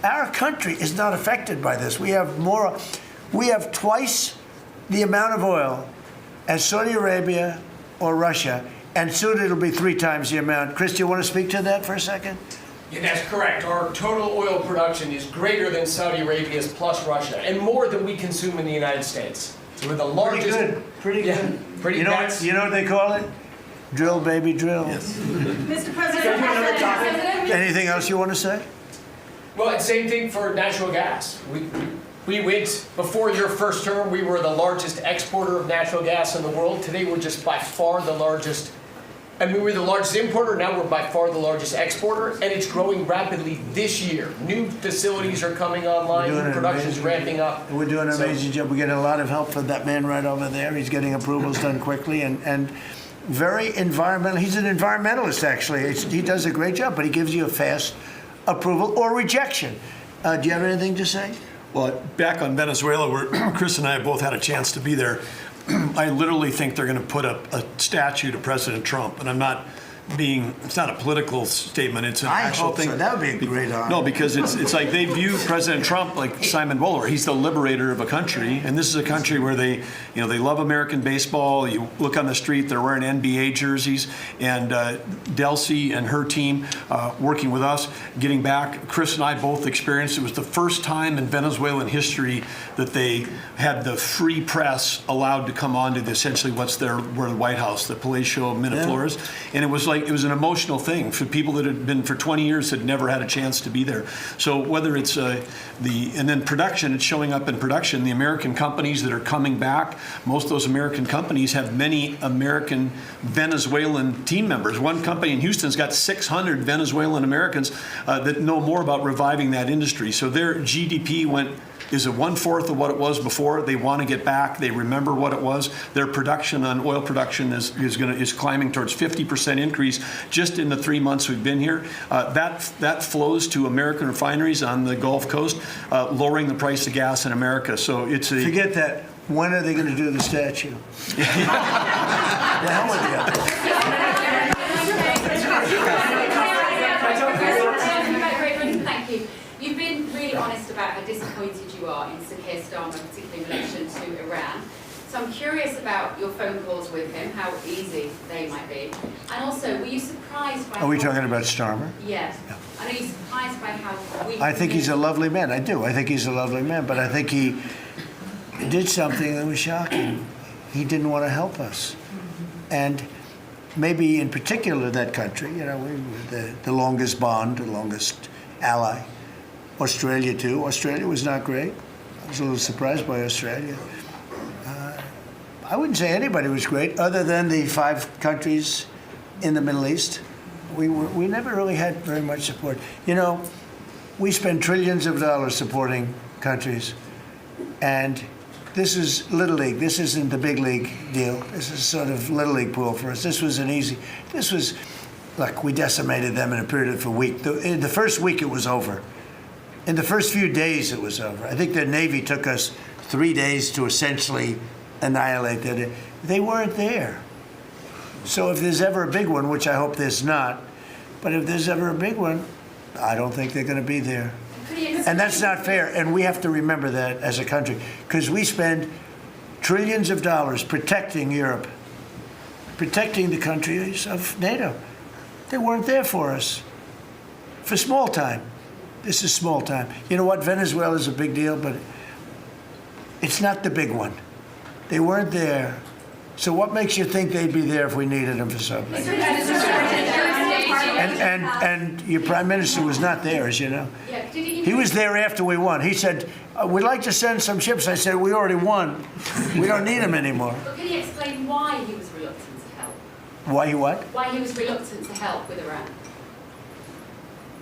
Our country is not affected by this. We have twice the amount of oil as Saudi Arabia or Russia, and soon it'll be 3 times the amount. Chris, do you want to speak to that for a second? Yeah, that's correct. Our total oil production is greater than Saudi Arabia's plus Russia, and more than we consume in the United States. So we're the largest. Pretty good. Pretty you know what they call it? Drill, baby, drill. Mr. President, anything else you want to say? Well, it's same thing for natural gas. We went, before your first term, we were the largest exporter of natural gas in the world. Today, we're just by far the largest. I mean, we're the largest importer. Now we're by far the largest exporter, and it's growing rapidly this year. New facilities are coming online. Production's ramping up. We're doing an amazing job. We're getting a lot of help from that man right over there. He's getting approvals done quickly and very environmental. He's an environmentalist, actually. He does a great job, but he gives you a fast approval or rejection. Do you have anything to say? Well, back on Venezuela, where Chris and I have both had a chance to be there, I literally think they're going to put up a statue to President Trump. And it's not a political statement, it's an actual thing. So. That would be a great honor. No, because it's like they view President Trump like Simon Bowler. He's the liberator of a country, and this is a country where they love American baseball. You look on the street, they're wearing NBA jerseys, and Delcy and her team working with us, getting back. Chris and I both experienced it was the first time in Venezuelan history that they had the free press allowed to come on to essentially where the White House, the Palacio Miraflores, and it was an emotional thing for people that had been for 20 years had never had a chance to be there. So whether it's and then production, it's showing up in production. The American companies that are coming back, most of those American companies have many American Venezuelan team members. One company in Houston's got 600 Venezuelan Americans that know more about reviving that industry. So their GDP is a 1/4 of what it was before. They want to get back. They remember what it was. Their production on oil production is climbing towards 50% increase just in the 3 months we've been here. That flows to American refineries on the Gulf Coast, lowering the price of gas in America. So forget that. When are they going to do the statue? The hell with you. Thank you. You've been really honest about how disappointed you are in Sir Keir Starmer, particularly in relation to Iran. So I'm curious about your phone calls with him, how easy they might be. And also, were you surprised by... Are we talking about Starmer? Yes. Yeah. And are you surprised by how weak... I think he's a lovely man. I do. I think he's a lovely man. But I think he did something that was shocking. He didn't want to help us. And maybe in particular that country, we were the longest bond, the longest ally. Australia, too. Australia was not great. I was a little surprised by Australia. I wouldn't say anybody was great, other than the 5 countries in the Middle East. We never really had very much support. You know, we spend trillions of dollars supporting countries, and this is Little League. This isn't the big league deal. This is sort of Little League pool for us. This was look, we decimated them in a period of a week. In the first week, it was over. In the first few days, it was over. I think the Navy took us 3 days to essentially annihilate it. They weren't there. So if there's ever a big one, which I hope there's not, but if there's ever a big one, I don't think they're going to be there. And that's not fair. And we have to remember that as a country, because we spend trillions of dollars protecting Europe, protecting the countries of NATO. They weren't there for us for small time. This is small time. You know what? Venezuela is a big deal, but it's not the big one. They weren't there. So what makes you think they'd be there if we needed them for something? And your prime minister was not there, as you know. He was there after we won. He said, we'd like to send some ships. I said, we already won. We don't need them anymore. But can you explain why he was reluctant to help? Why he what? Why he was reluctant to help with Iran?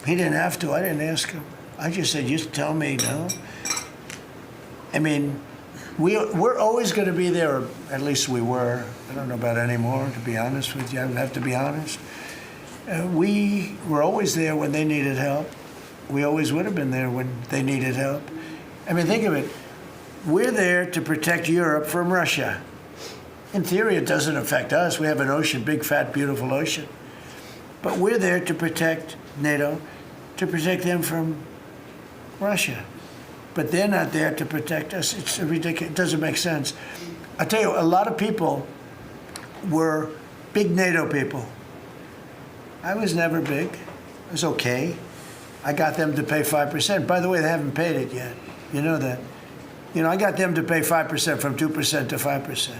He didn't have to. I didn't ask him. I just said, just tell me no. I mean, we're always going to be there, or at least we were. I don't know about anymore, to be honest with you. I would have to be honest. We were always there when they needed help. We always would have been there when they needed help. I mean, think of it. We're there to protect Europe from Russia. In theory, it doesn't affect us. We have an ocean, big, fat, beautiful ocean. But we're there to protect NATO, to protect them from Russia. But they're not there to protect us. It's ridiculous. It doesn't make sense. I tell you, a lot of people were big NATO people. I was never big. It was okay. I got them to pay 5%. By the way, they haven't paid it yet. You know that. You know, I got them to pay 5% from 2% to 5%.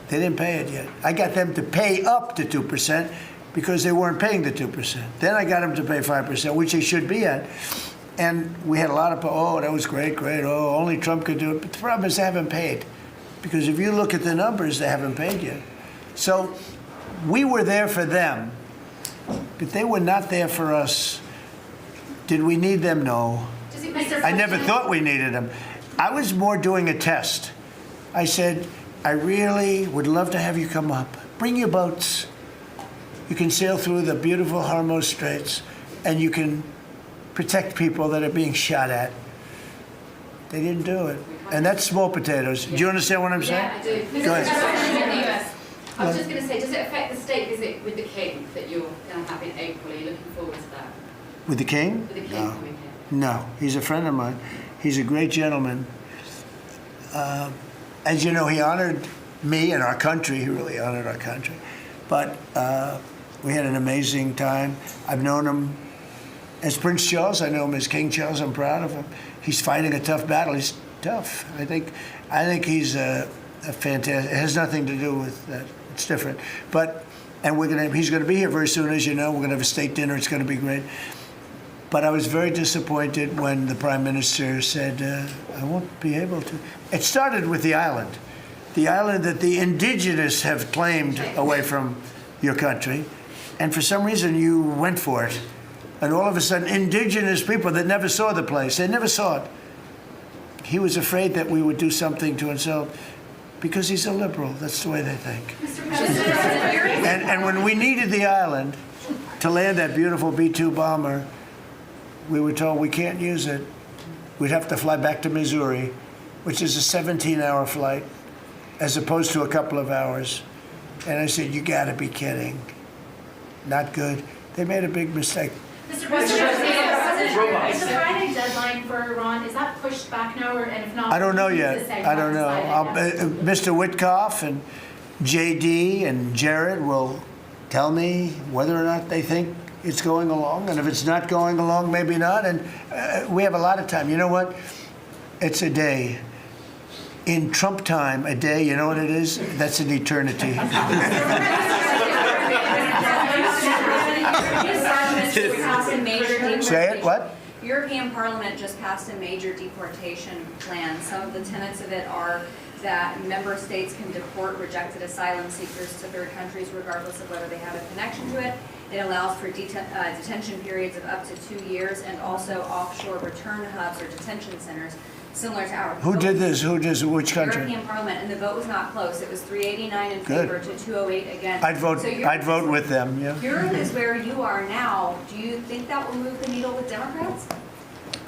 They didn't pay it yet. I got them to pay up to 2% because they weren't paying the 2%. Then I got them to pay 5%, which they should be at. And we had a lot of, oh, that was great, great. Oh, only Trump could do it. But the problem is they haven't paid. Because if you look at the numbers, they haven't paid yet. So we were there for them, but they were not there for us. Did we need them? No. I never thought we needed them. I was more doing a test. I said, I really would love to have you come up. Bring your boats. You can sail through the beautiful Hormuz Straits, and you can protect people that are being shot at. They didn't do it. And that's small potatoes. Do you understand what I'm saying? Yeah, I do. Go ahead. I was just going to say, does it affect the state visit with the King that you're going to have in April? Are you looking forward to that? With the King? With the King No. coming here? No, he's a friend of mine. He's a great gentleman. As you know, he honored me and our country. He really honored our country. But we had an amazing time. I've known him as Prince Charles. I know him as King Charles. I'm proud of him. He's fighting a tough battle. He's tough. I think he's a fantastic. It has nothing to do with that. It's different. But he's going to be here very soon, as you know. We're going to have a state dinner. It's going to be great. But I was very disappointed when the Prime Minister said, I won't be able to. It started with the island that the indigenous have claimed away from your country. And for some reason, you went for it. And all of a sudden, indigenous people that never saw the place, they never saw it. He was afraid that we would do something to insult, because he's a liberal. That's the way they think. And when we needed the island to land that beautiful B-2 bomber, we were told we can't use it. We'd have to fly back to Missouri, which is a 17-hour flight, as opposed to a couple of hours. And I said, you gotta be kidding. Not good. They made a big mistake. Mr. President, is the Friday deadline for Iran, is that pushed back now, and if not? I don't know yet. I don't know. Mr. Witkoff and JD and Jared will tell me whether or not they think it's going along, and if it's not going along, maybe not. And we have a lot of time. You know what? It's a day. In Trump time, a day, you know what it is? That's an eternity. Say it, what? European Parliament just passed a major deportation plan. Some of the tenets of it are that member states can deport rejected asylum seekers to third countries regardless of whether they have a connection to it. It allows for detention periods of up to 2 years and also offshore return hubs or detention centers similar to ours. Who did this? Which country? European Parliament, and the vote was not close. It was 389 in Good. favor to 208 against. I'd vote with them, yeah. Europe is where you are now. Do you think that will move the needle with Democrats?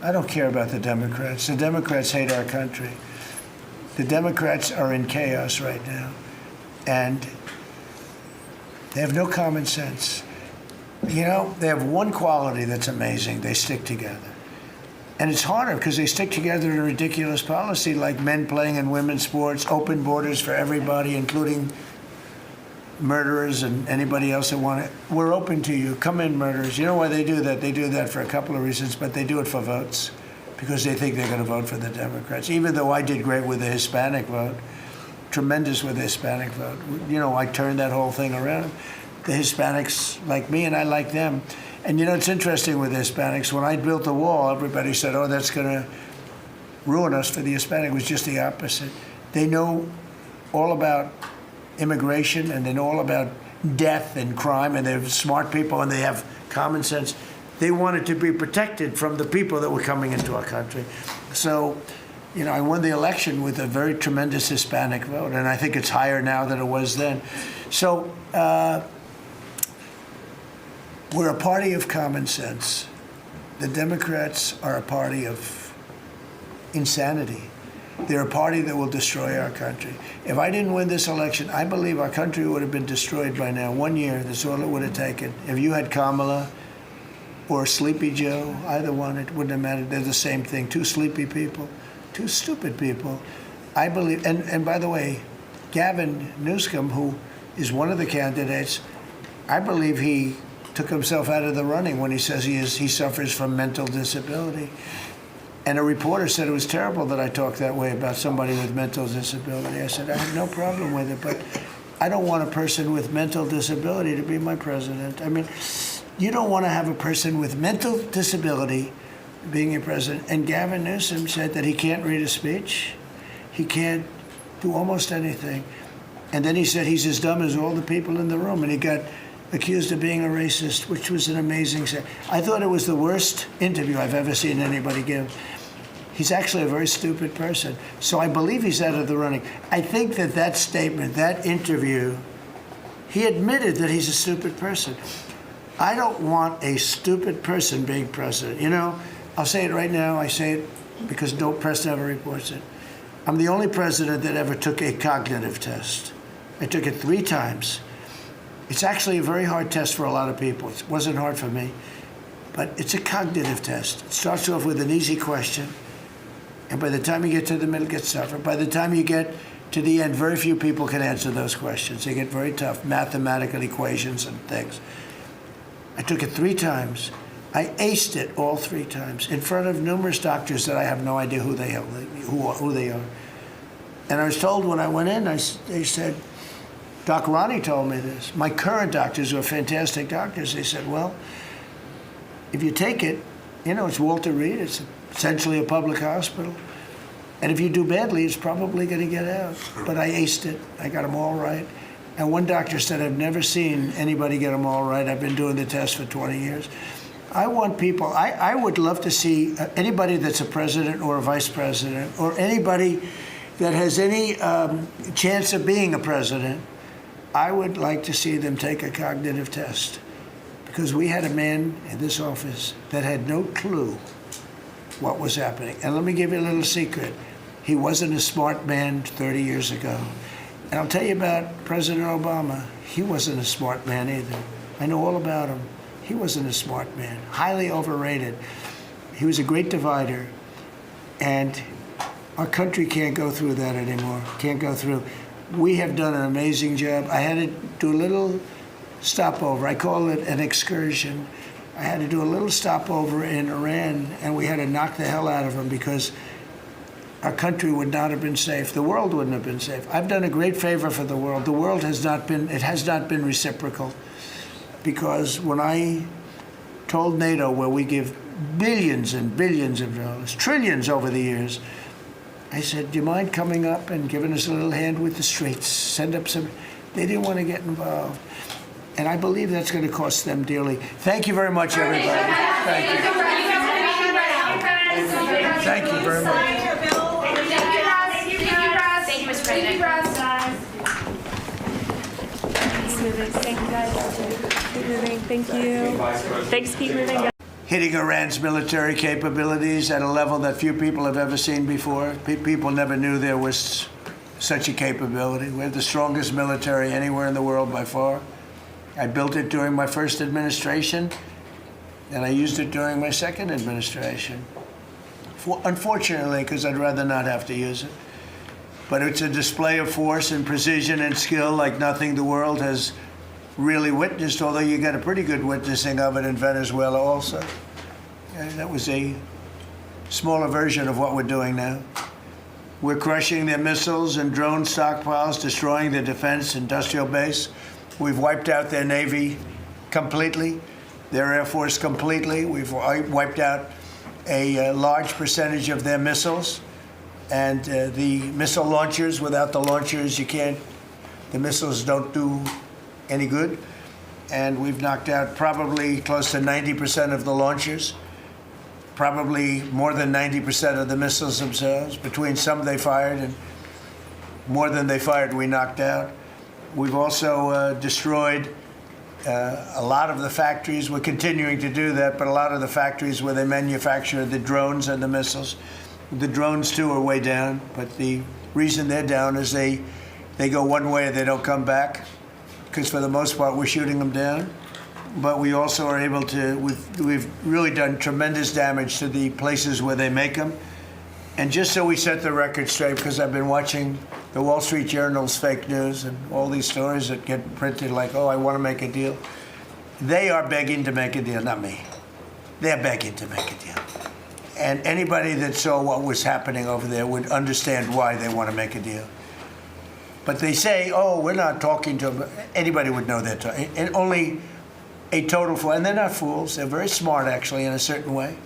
I don't care about the Democrats. The Democrats hate our country. The Democrats are in chaos right now, and they have no common sense. You know, they have one quality that's amazing. They stick together. And it's harder because they stick together in a ridiculous policy like men playing in women's sports, open borders for everybody, including murderers and anybody else that want it. We're open to you. Come in, murderers. You know why they do that? They do that for a couple of reasons, but they do it for votes because they think they're going to vote for the Democrats. Even though I did great with the Hispanic vote, tremendous with the Hispanic vote. You know, I turned that whole thing around. The Hispanics like me, and I like them. And you know, it's interesting with the Hispanics. When I built the wall, everybody said, oh, that's going to ruin us for the Hispanic. It was just the opposite. They know all about immigration, and they know all about death and crime, and they're smart people, and they have common sense. They wanted to be protected from the people that were coming into our country. So, you know, I won the election with a very tremendous Hispanic vote, and I think it's higher now than it was then. So, we're a party of common sense. The Democrats are a party of insanity. They're a party that will destroy our country. If I didn't win this election, I believe our country would have been destroyed by now. 1 year, that's all it would have taken. If you had Kamala or Sleepy Joe, either one, it wouldn't have mattered. They're the same thing. Two sleepy people, two stupid people. I believe, and by the way, Gavin Newsom, who is one of the candidates, I believe he took himself out of the running when he says he suffers from mental disability. And a reporter said it was terrible that I talked that way about somebody with mental disability. I said, I have no problem with it, but I don't want a person with mental disability to be my president. I mean, you don't want to have a person with mental disability being your president. And Gavin Newsom said that he can't read a speech. He can't do almost anything. And then he said he's as dumb as all the people in the room. And he got accused of being a racist, which was an amazing thing. I thought it was the worst interview I've ever seen anybody give. He's actually a very stupid person. So I believe he's out of the running. I think that statement, that interview, he admitted that he's a stupid person. I don't want a stupid person being president. You know, I'll say it right now. I say it because no press never reports it. I'm the only president that ever took a cognitive test. I took it 3 times. It's actually a very hard test for a lot of people. It wasn't hard for me, but it's a cognitive test. It starts off with an easy question, and by the time you get to the middle, it gets tougher. By the time you get to the end, very few people can answer those questions. They get very tough, mathematical equations and things. I took it 3 times. I aced it all 3 times in front of numerous doctors that I have no idea who they are. And I was told when I went in, they said, Doc Ronnie told me this. My current doctors were fantastic doctors. They said, well, if you take it, you know, it's Walter Reed. It's essentially a public hospital. And if you do badly, it's probably going to get out. But I aced it. I got them all right. And one doctor said, I've never seen anybody get them all right. I've been doing the test for 20 years. I want people, I would love to see anybody that's a president or a vice president or anybody that has any chance of being a president, I would like to see them take a cognitive test, because we had a man in this office that had no clue what was happening. And let me give you a little secret. He wasn't a smart man 30 years ago. And I'll tell you about President Obama. He wasn't a smart man either. I know all about him. He wasn't a smart man, highly overrated. He was a great divider. And our country can't go through that anymore, can't go through. We have done an amazing job. I had to do a little stopover. I call it an excursion. I had to do a little stopover in Iran, and we had to knock the hell out of them because our country would not have been safe. The world wouldn't have been safe. I've done a great favor for the world. The world has not been reciprocal, because when I told NATO, where we give billions and billions of dollars, trillions over the years. I said, do you mind coming up and giving us a little hand with the streets? Send up some. They didn't want to get involved. And I believe that's going to cost them dearly. Thank you very much, everybody. Thank you. Thank you very much. Thank you, Mr. President. Thank you, guys. Keep moving. Thank you. Thanks. Keep moving, guys. Hitting Iran's military capabilities at a level that few people have ever seen before. People never knew there was such a capability. We have the strongest military anywhere in the world by far. I built it during my first administration, and I used it during my second administration. Unfortunately, because I'd rather not have to use it. But it's a display of force and precision and skill like nothing the world has really witnessed, although you got a pretty good witnessing of it in Venezuela also. And that was a smaller version of what we're doing now. We're crushing their missiles and drone stockpiles, destroying their defense industrial base. We've wiped out their Navy completely, their Air Force completely. We've wiped out a large percentage of their missiles. And the missile launchers, without the launchers, the missiles don't do any good. And we've knocked out probably close to 90% of the launchers, probably more than 90% of the missiles themselves. Between some they fired and more than they fired, we knocked out. We've also destroyed a lot of the factories. We're continuing to do that, but a lot of the factories where they manufacture the drones and the missiles. The drones, too, are way down, but the reason they're down is they go one way and they don't come back, because for the most part, we're shooting them down. But we also are able to, we've really done tremendous damage to the places where they make them. And just so we set the record straight, because I've been watching the Wall Street Journal's fake news and all these stories that get printed like, oh, I want to make a deal. They are begging to make a deal, not me. They're begging to make a deal. And anybody that saw what was happening over there would understand why they want to make a deal. But they say, oh, we're not talking to them. Anybody would know that. And only a total fool. And they're not fools. They're very smart, actually, in a certain way.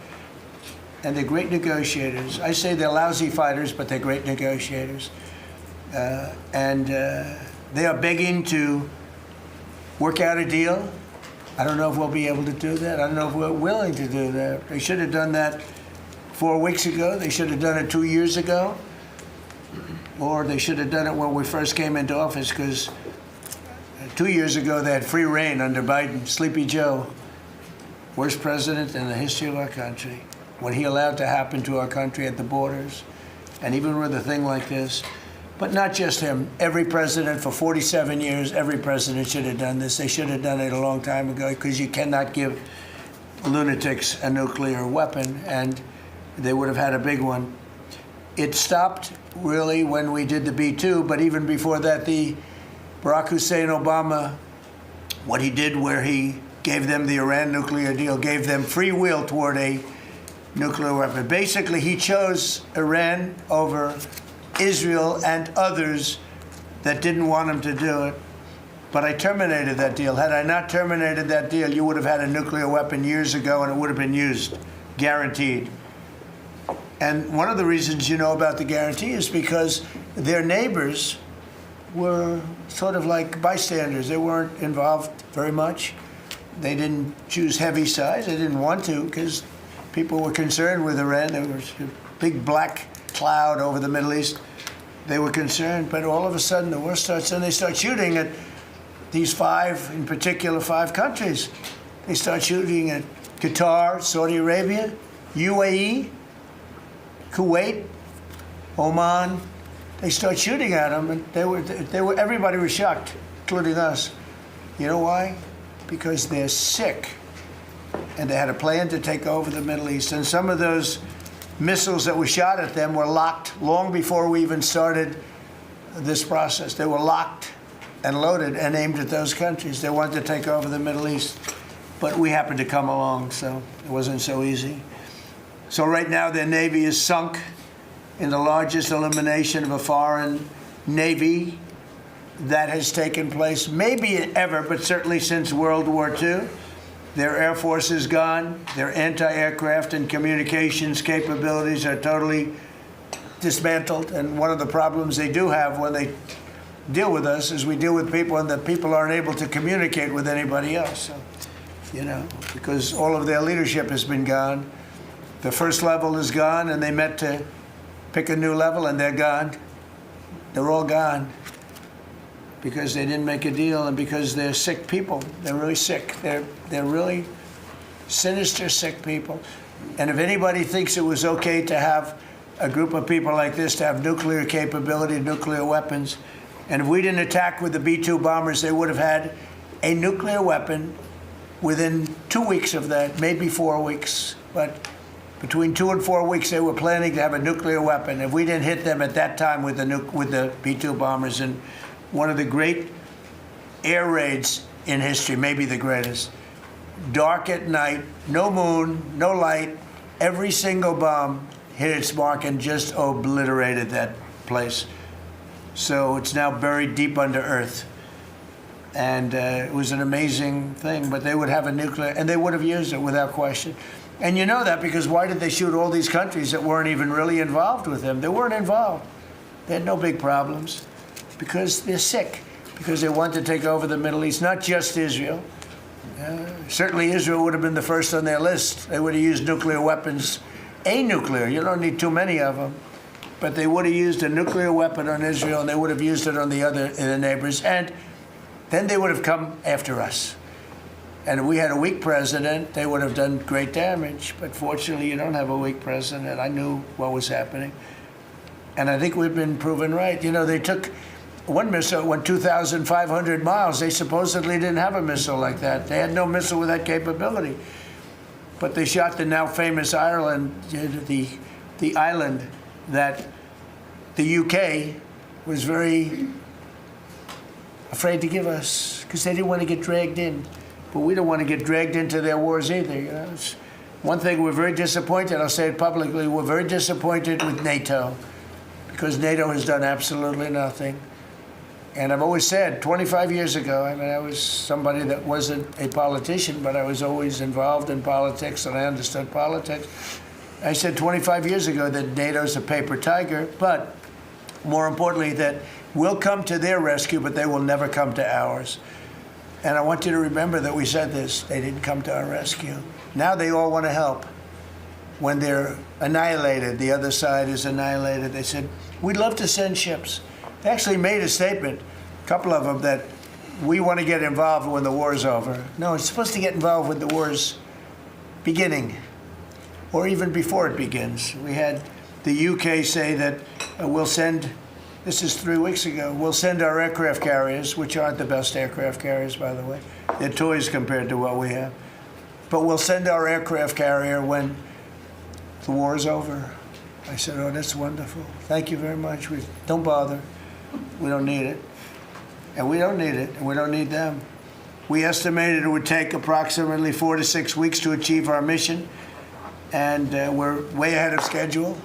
And they're great negotiators. I say they're lousy fighters, but they're great negotiators. They are begging to work out a deal. I don't know if we'll be able to do that. I don't know if we're willing to do that. They should have done that 4 weeks ago. They should have done it 2 years ago. Or they should have done it when we first came into office, because 2 years ago they had free reign under Biden. Sleepy Joe, worst president in the history of our country. What he allowed to happen to our country at the borders, and even with a thing like this. But not just him. Every president for 47 years, every president should have done this. They should have done it a long time ago, because you cannot give lunatics a nuclear weapon, and they would have had a big one. It stopped really when we did the B-2, but even before that, the Barack Hussein Obama, what he did where he gave them the Iran nuclear deal, gave them free will toward a nuclear weapon. Basically, he chose Iran over Israel and others that didn't want him to do it. But I terminated that deal. Had I not terminated that deal, you would have had a nuclear weapon years ago, and it would have been used, guaranteed. And one of the reasons you know about the guarantee is because their neighbors were sort of like bystanders. They weren't involved very much. They didn't choose heavy sides. They didn't want to, because people were concerned with Iran. There was a big black cloud over the Middle East. They were concerned, but all of a sudden the war starts, and they start shooting at these five, in particular, 5 countries. They start shooting at Qatar, Saudi Arabia, UAE, Kuwait, Oman. They start shooting at them, and everybody was shocked, including us. You know why? Because they're sick, and they had a plan to take over the Middle East. And some of those missiles that were shot at them were locked long before we even started this process. They were locked and loaded and aimed at those countries. They wanted to take over the Middle East, but we happened to come along, so it wasn't so easy. So right now their Navy is sunk in the largest elimination of a foreign Navy that has taken place, maybe ever, but certainly since World War II. Their Air Force is gone. Their anti-aircraft and communications capabilities are totally dismantled. And one of the problems they do have when they deal with us is we deal with people and the people aren't able to communicate with anybody else. So, because all of their leadership has been gone. The first level is gone, and they met to pick a new level, and they're gone. They're all gone because they didn't make a deal and because they're sick people. They're really sick. They're really sinister, sick people. And if anybody thinks it was okay to have a group of people like this to have nuclear capability, nuclear weapons, and if we didn't attack with the B-2 bombers, they would have had a nuclear weapon within 2 weeks of that, maybe 4 weeks. But between 2 and 4 weeks, they were planning to have a nuclear weapon. If we didn't hit them at that time with the B-2 bombers, and one of the great air raids in history, maybe the greatest, dark at night, no moon, no light, every single bomb hit its mark and just obliterated that place. So it's now buried deep under earth. And it was an amazing thing, but they would have a nuclear, and they would have used it without question. And you know that because why did they shoot all these countries that weren't even really involved with them? They weren't involved. They had no big problems because they're sick, because they want to take over the Middle East, not just Israel. Certainly Israel would have been the first on their list. They would have used nuclear weapons, a nuclear, you don't need too many of them. But they would have used a nuclear weapon on Israel, and they would have used it on the neighbors. And then they would have come after us. And if we had a weak president, they would have done great damage. But fortunately, you don't have a weak president. I knew what was happening. And I think we've been proven right. They took one missile, went 2,500 miles. They supposedly didn't have a missile like that. They had no missile with that capability. But they shot the now famous Ireland, the island that the UK was very afraid to give us because they didn't want to get dragged in. But we don't want to get dragged into their wars either. It's one thing we're very disappointed, I'll say it publicly, we're very disappointed with NATO because NATO has done absolutely nothing. And I've always said, 25 years ago, I was somebody that wasn't a politician, but I was always involved in politics and I understood politics. I said 25 years ago that NATO's a paper tiger, but more importantly, that we'll come to their rescue, but they will never come to ours. And I want you to remember that we said this. They didn't come to our rescue. Now they all want to help. When they're annihilated, the other side is annihilated, they said, we'd love to send ships. They actually made a statement, a couple of them, that we want to get involved when the war's over. No, it's supposed to get involved when the war's beginning, or even before it begins. We had the UK say that we'll send, this is 3 weeks ago, we'll send our aircraft carriers, which aren't the best aircraft carriers, by the way. They're toys compared to what we have. But we'll send our aircraft carrier when the war is over. I said, oh, that's wonderful. Thank you very much. Don't bother. We don't need it. And we don't need it, and we don't need them. We estimated it would take approximately 4 to 6 weeks to achieve our mission, and we're way ahead of schedule.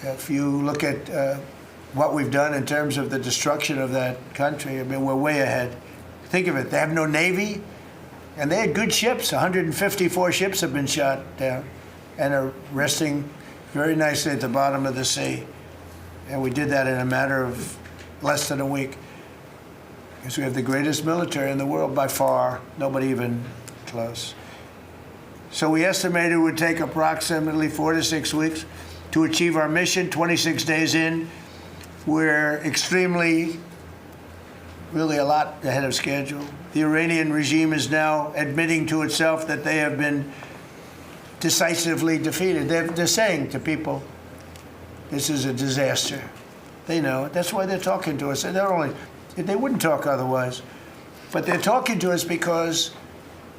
If you look at what we've done in terms of the destruction of that country, we're way ahead. Think of it, they have no Navy, and they had good ships. 154 ships have been shot down and are resting very nicely at the bottom of the sea. And we did that in a matter of less than a week. Because we have the greatest military in the world by far, nobody even close. So we estimated it would take approximately 4 to 6 weeks to achieve our mission. 26 days in, we're extremely, really a lot ahead of schedule. The Iranian regime is now admitting to itself that they have been decisively defeated. They're saying to people, this is a disaster. They know it. That's why they're talking to us. They wouldn't talk otherwise. But they're talking to us because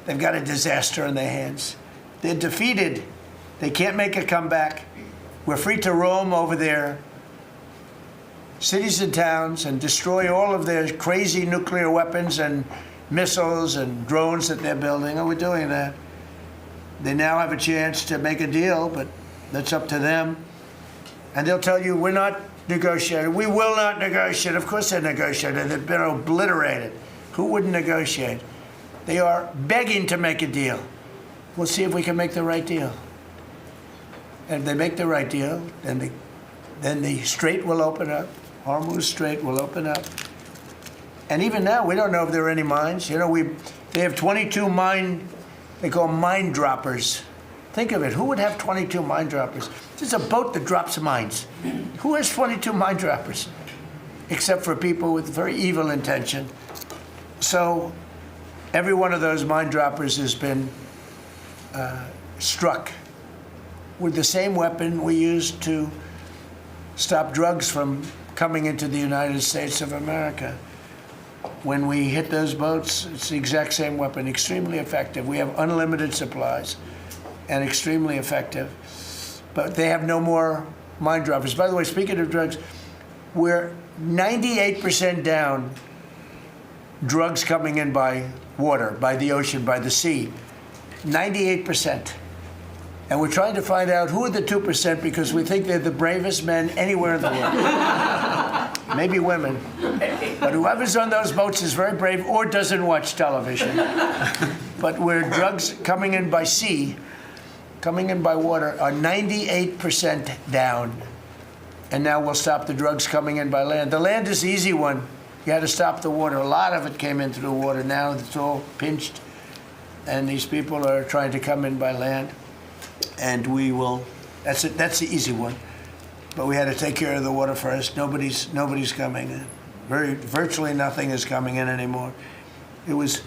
they've got a disaster in their hands. They're defeated. They can't make a comeback. We're free to roam over their cities and towns and destroy all of their crazy nuclear weapons and missiles and drones that they're building, and we're doing that. They now have a chance to make a deal, but that's up to them. And they'll tell you, we're not negotiating. We will not negotiate. Of course they're negotiating. They've been obliterated. Who wouldn't negotiate? They are begging to make a deal. We'll see if we can make the right deal. And if they make the right deal, then the strait will open up. Hormuz Strait will open up. And even now, we don't know if there are any mines. You know, they have 22 they call mine droppers. Think of it. Who would have 22 mine droppers? There's a boat that drops mines. Who has 22 mine droppers? Except for people with very evil intention. So every one of those mine droppers has been struck with the same weapon we used to stop drugs from coming into the United States of America. When we hit those boats, it's the exact same weapon, extremely effective. We have unlimited supplies and extremely effective. But they have no more mine droppers. By the way, speaking of drugs, we're 98% down drugs coming in by water, by the ocean, by the sea. 98%. And we're trying to find out who are the 2% because we think they're the bravest men anywhere in the world. Maybe women. But whoever's on those boats is very brave or doesn't watch television. But where drugs coming in by sea, coming in by water, are 98% down. And now we'll stop the drugs coming in by land. The land is the easy one. You had to stop the water. A lot of it came in through the water. Now it's all pinched. And these people are trying to come in by land. And we will, that's the easy one. But we had to take care of the water first. Nobody's coming in. Virtually nothing is coming in anymore. It was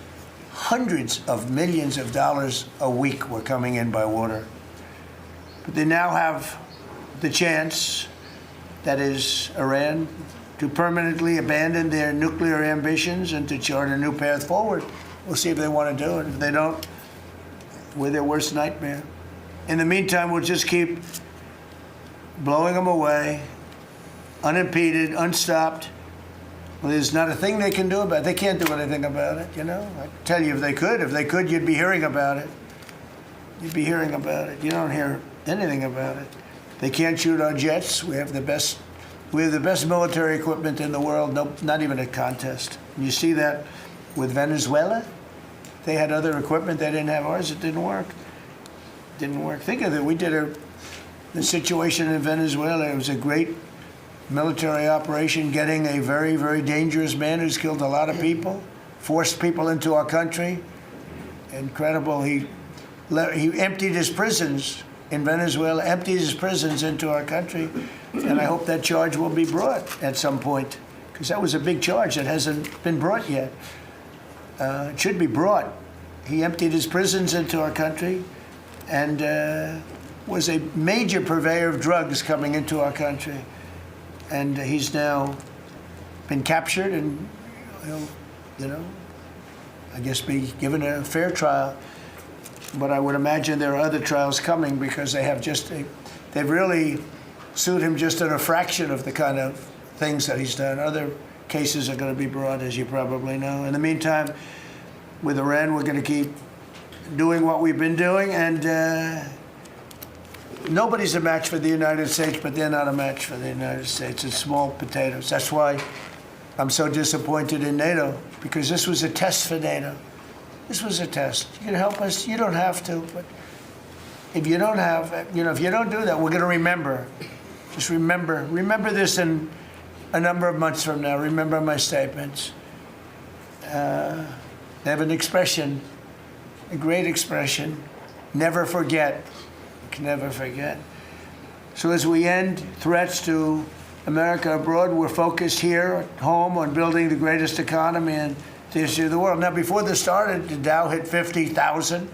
hundreds of millions of dollars a week were coming in by water. But they now have the chance, that is Iran, to permanently abandon their nuclear ambitions and to chart a new path forward. We'll see if they want to do it. If they don't, we're their worst nightmare. In the meantime, we'll just keep blowing them away, unimpeded, unstopped. Well, there's not a thing they can do about it. They can't do anything about it, you know? I tell you, if they could, you'd be hearing about it. You'd be hearing about it. You don't hear anything about it. They can't shoot our jets. We have the best military equipment in the world, not even a contest. And you see that with Venezuela. They had other equipment, they didn't have ours, it didn't work. Didn't work. Think of it, we did the situation in Venezuela. It was a great military operation, getting a very, very dangerous man who's killed a lot of people, forced people into our country. Incredible. He emptied his prisons in Venezuela, emptied his prisons into our country, and I hope that charge will be brought at some point, because that was a big charge that hasn't been brought yet. It should be brought. He emptied his prisons into our country and was a major purveyor of drugs coming into our country. And he's now been captured and he'll, I guess be given a fair trial. But I would imagine there are other trials coming because they've really sued him just in a fraction of the kind of things that he's done. Other cases are going to be brought, as you probably know. In the meantime, with Iran, we're going to keep doing what we've been doing, and nobody's a match for the United States, but they're not a match for the United States. It's small potatoes. That's why I'm so disappointed in NATO, because this was a test for NATO. This was a test. You can help us. You don't have to, but if you don't have, if you don't do that, we're going to remember. Just remember this in a number of months from now. Remember my statements. They have an expression, a great expression, never forget. You can never forget. So as we end threats to America abroad, we're focused here at home on building the greatest economy in the history of the world. Now, before this started, the Dow hit 50,000.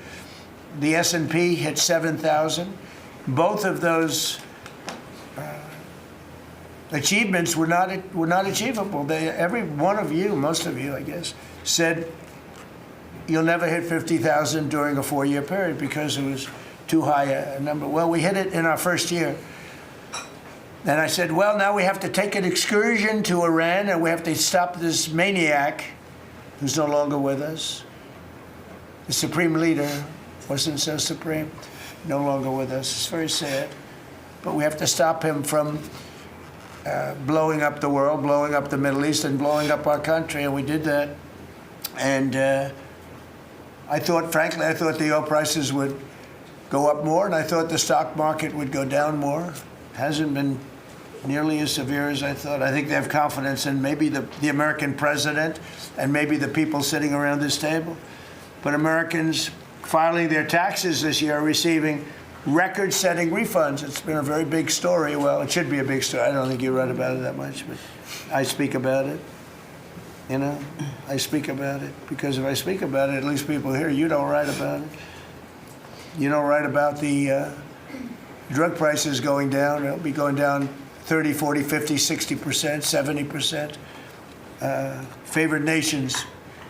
The S&P hit 7,000. Both of those achievements were not achievable. Every one of you, most of you, I guess, said you'll never hit 50,000 during a 4-year period because it was too high a number. Well, we hit it in our first year. And I said, well, now we have to take an excursion to Iran and we have to stop this maniac who's no longer with us. The supreme leader wasn't so supreme, no longer with us. It's very sad. But we have to stop him from blowing up the world, blowing up the Middle East, and blowing up our country, and we did that. And frankly, I thought the oil prices would go up more, and I thought the stock market would go down more. Hasn't been nearly as severe as I thought. I think they have confidence in maybe the American president and maybe the people sitting around this table. But Americans filing their taxes this year are receiving record-setting refunds. It's been a very big story. Well, it should be a big story. I don't think you read about it that much, but I speak about it. You know, I speak about it because if I speak about it, at least people hear. You don't write about it. You don't write about the drug prices going down. It'll be going down 30, 40, 50, 60%, 70%. Favored nations,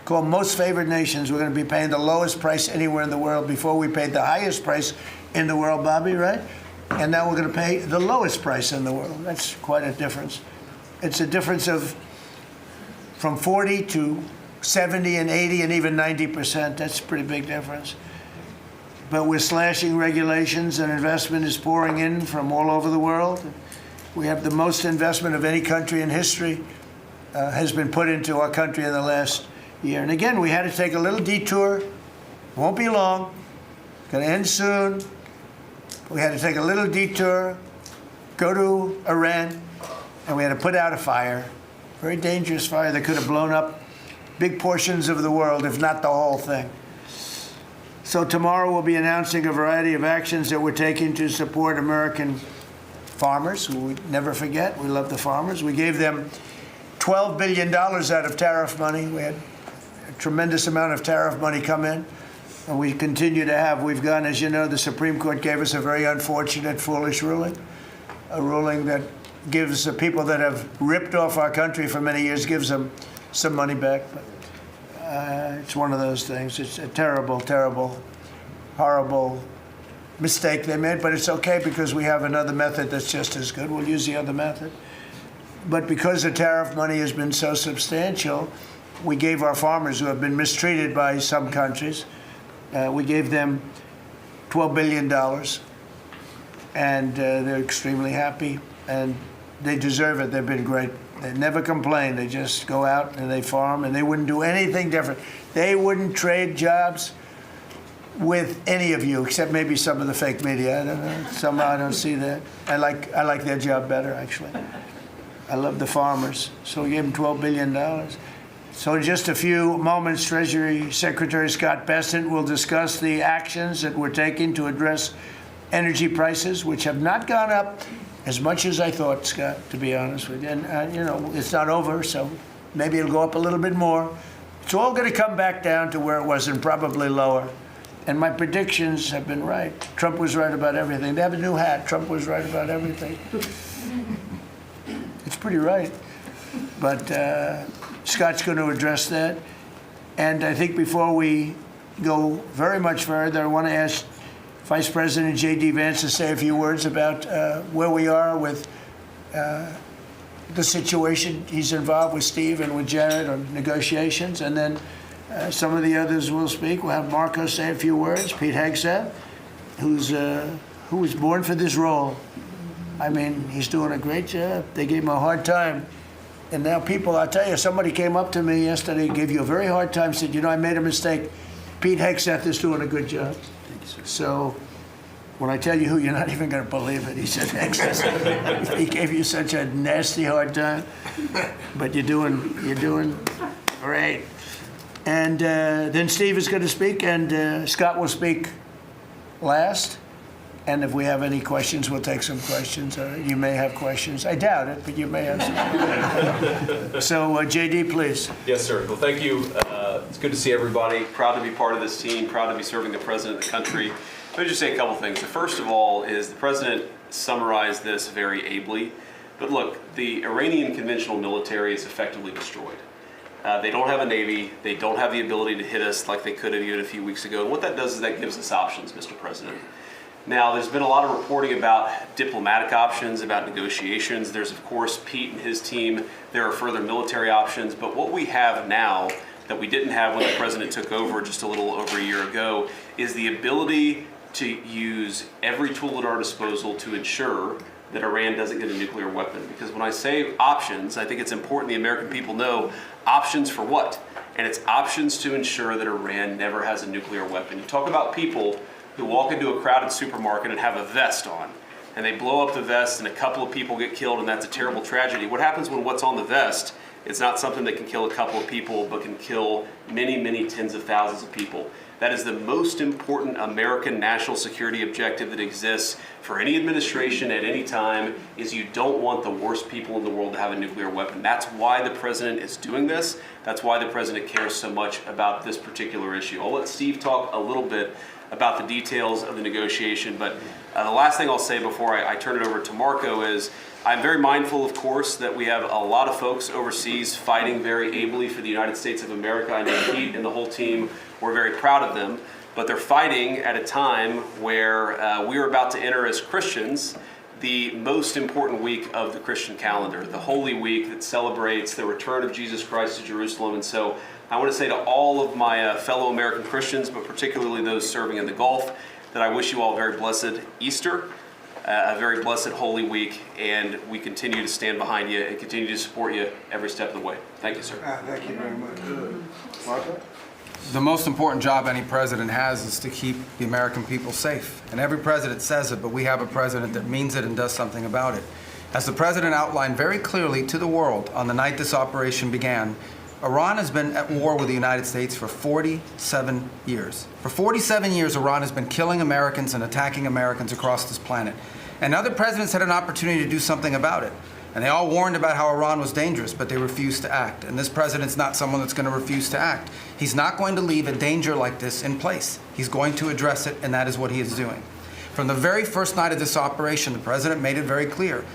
called most favored nations, we're going to be paying the lowest price anywhere in the world. Before we paid the highest price in the world, Bobby, right? And now we're going to pay the lowest price in the world. That's quite a difference. It's a difference of from 40 to 70 and 80 and even 90%. That's a pretty big difference. But we're slashing regulations and investment is pouring in from all over the world. We have the most investment of any country in history has been put into our country in the last year. And again, we had to take a little detour. Won't be long. Going to end soon. We had to take a little detour, go to Iran, and we had to put out a fire. Very dangerous fire that could have blown up big portions of the world, if not the whole thing. So tomorrow we'll be announcing a variety of actions that we're taking to support American farmers, who we never forget. We love the farmers. We gave them $12 billion out of tariff money. We had a tremendous amount of tariff money come in, and we continue to have. We've gone, as you know, the Supreme Court gave us a very unfortunate, foolish ruling, a ruling that gives the people that have ripped off our country for many years, gives them some money back. But it's one of those things. It's a terrible, terrible, horrible mistake they made, but it's okay because we have another method that's just as good. We'll use the other method. But because the tariff money has been so substantial, we gave our farmers who have been mistreated by some countries, we gave them $12 billion, and they're extremely happy, and they deserve it. They've been great. They never complain. They just go out and they farm, and they wouldn't do anything different. They wouldn't trade jobs with any of you, except maybe some of the fake media. I don't know. Somehow I don't see that. I like their job better, actually. I love the farmers. So we gave them $12 billion. So in just a few moments, Treasury Secretary Scott Bessent will discuss the actions that we're taking to address energy prices, which have not gone up as much as I thought, Scott, to be honest with you. And, you know, it's not over, so maybe it'll go up a little bit more. It's all going to come back down to where it was and probably lower. And my predictions have been right. Trump was right about everything. They have a new hat. Trump was right about everything. It's pretty right. But Scott's going to address that. And I think before we go very much further, I want to ask Vice President J.D. Vance to say a few words about where we are with the situation he's involved with Steve and with Jared on negotiations. And then some of the others will speak. We'll have Marco say a few words. Pete Hegseth, who was born for this role. I mean, he's doing a great job. They gave him a hard time. And now people, I'll tell you, somebody came up to me yesterday, gave you a very hard time, said, you know, I made a mistake. Pete Hegseth is doing a good job. So when I tell you who, you're not even going to believe it. He said Hegseth. He gave you such a nasty hard time. But you're doing great. And then Steve is going to speak, and Scott will speak last. And if we have any questions, we'll take some questions. You may have questions. I doubt it, but you may have some. So, JD, please. Yes, sir. Well, thank you. It's good to see everybody. Proud to be part of this team. Proud to be serving the president of the country. Let me just say a couple things. The first of all is the president summarized this very ably. But look, the Iranian conventional military is effectively destroyed. They don't have a navy. They don't have the ability to hit us like they could have even a few weeks ago. And what that does is that gives us options, Mr. President. Now, there's been a lot of reporting about diplomatic options, about negotiations. There's, of course, Pete and his team. There are further military options. But what we have now that we didn't have when the president took over just a little over a year ago is the ability to use every tool at our disposal to ensure that Iran doesn't get a nuclear weapon. Because when I say options, I think it's important the American people know options for what? And it's options to ensure that Iran never has a nuclear weapon. You talk about people who walk into a crowded supermarket and have a vest on, and they blow up the vest and a couple of people get killed, and that's a terrible tragedy. What happens when what's on the vest, it's not something that can kill a couple of people, but can kill many, many tens of thousands of people? That is the most important American national security objective that exists for any administration at any time, is you don't want the worst people in the world to have a nuclear weapon. That's why the president is doing this. That's why the president cares so much about this particular issue. I'll let Steve talk a little bit about the details of the negotiation, but the last thing I'll say before I turn it over to Marco is I'm very mindful, of course, that we have a lot of folks overseas fighting very ably for the United States of America. I know Pete and the whole team, we're very proud of them, but they're fighting at a time where we are about to enter as Christians the most important week of the Christian calendar, the Holy Week that celebrates the return of Jesus Christ to Jerusalem. And so I want to say to all of my fellow American Christians, but particularly those serving in the Gulf, that I wish you all a very blessed Easter, a very blessed Holy Week, and we continue to stand behind you and continue to support you every step of the way. Thank you, sir. Thank you very much. Marco? The most important job any president has is to keep the American people safe. And every president says it, but we have a president that means it and does something about it. As the president outlined very clearly to the world on the night this operation began, Iran has been at war with the United States for 47 years. For 47 years, Iran has been killing Americans and attacking Americans across this planet. And other presidents had an opportunity to do something about it. And they all warned about how Iran was dangerous, but they refused to act. And this president's not someone that's going to refuse to act. He's not going to leave a danger like this in place. He's going to address it, and that is what he is doing. From the very first night of this operation, the president made it very clear.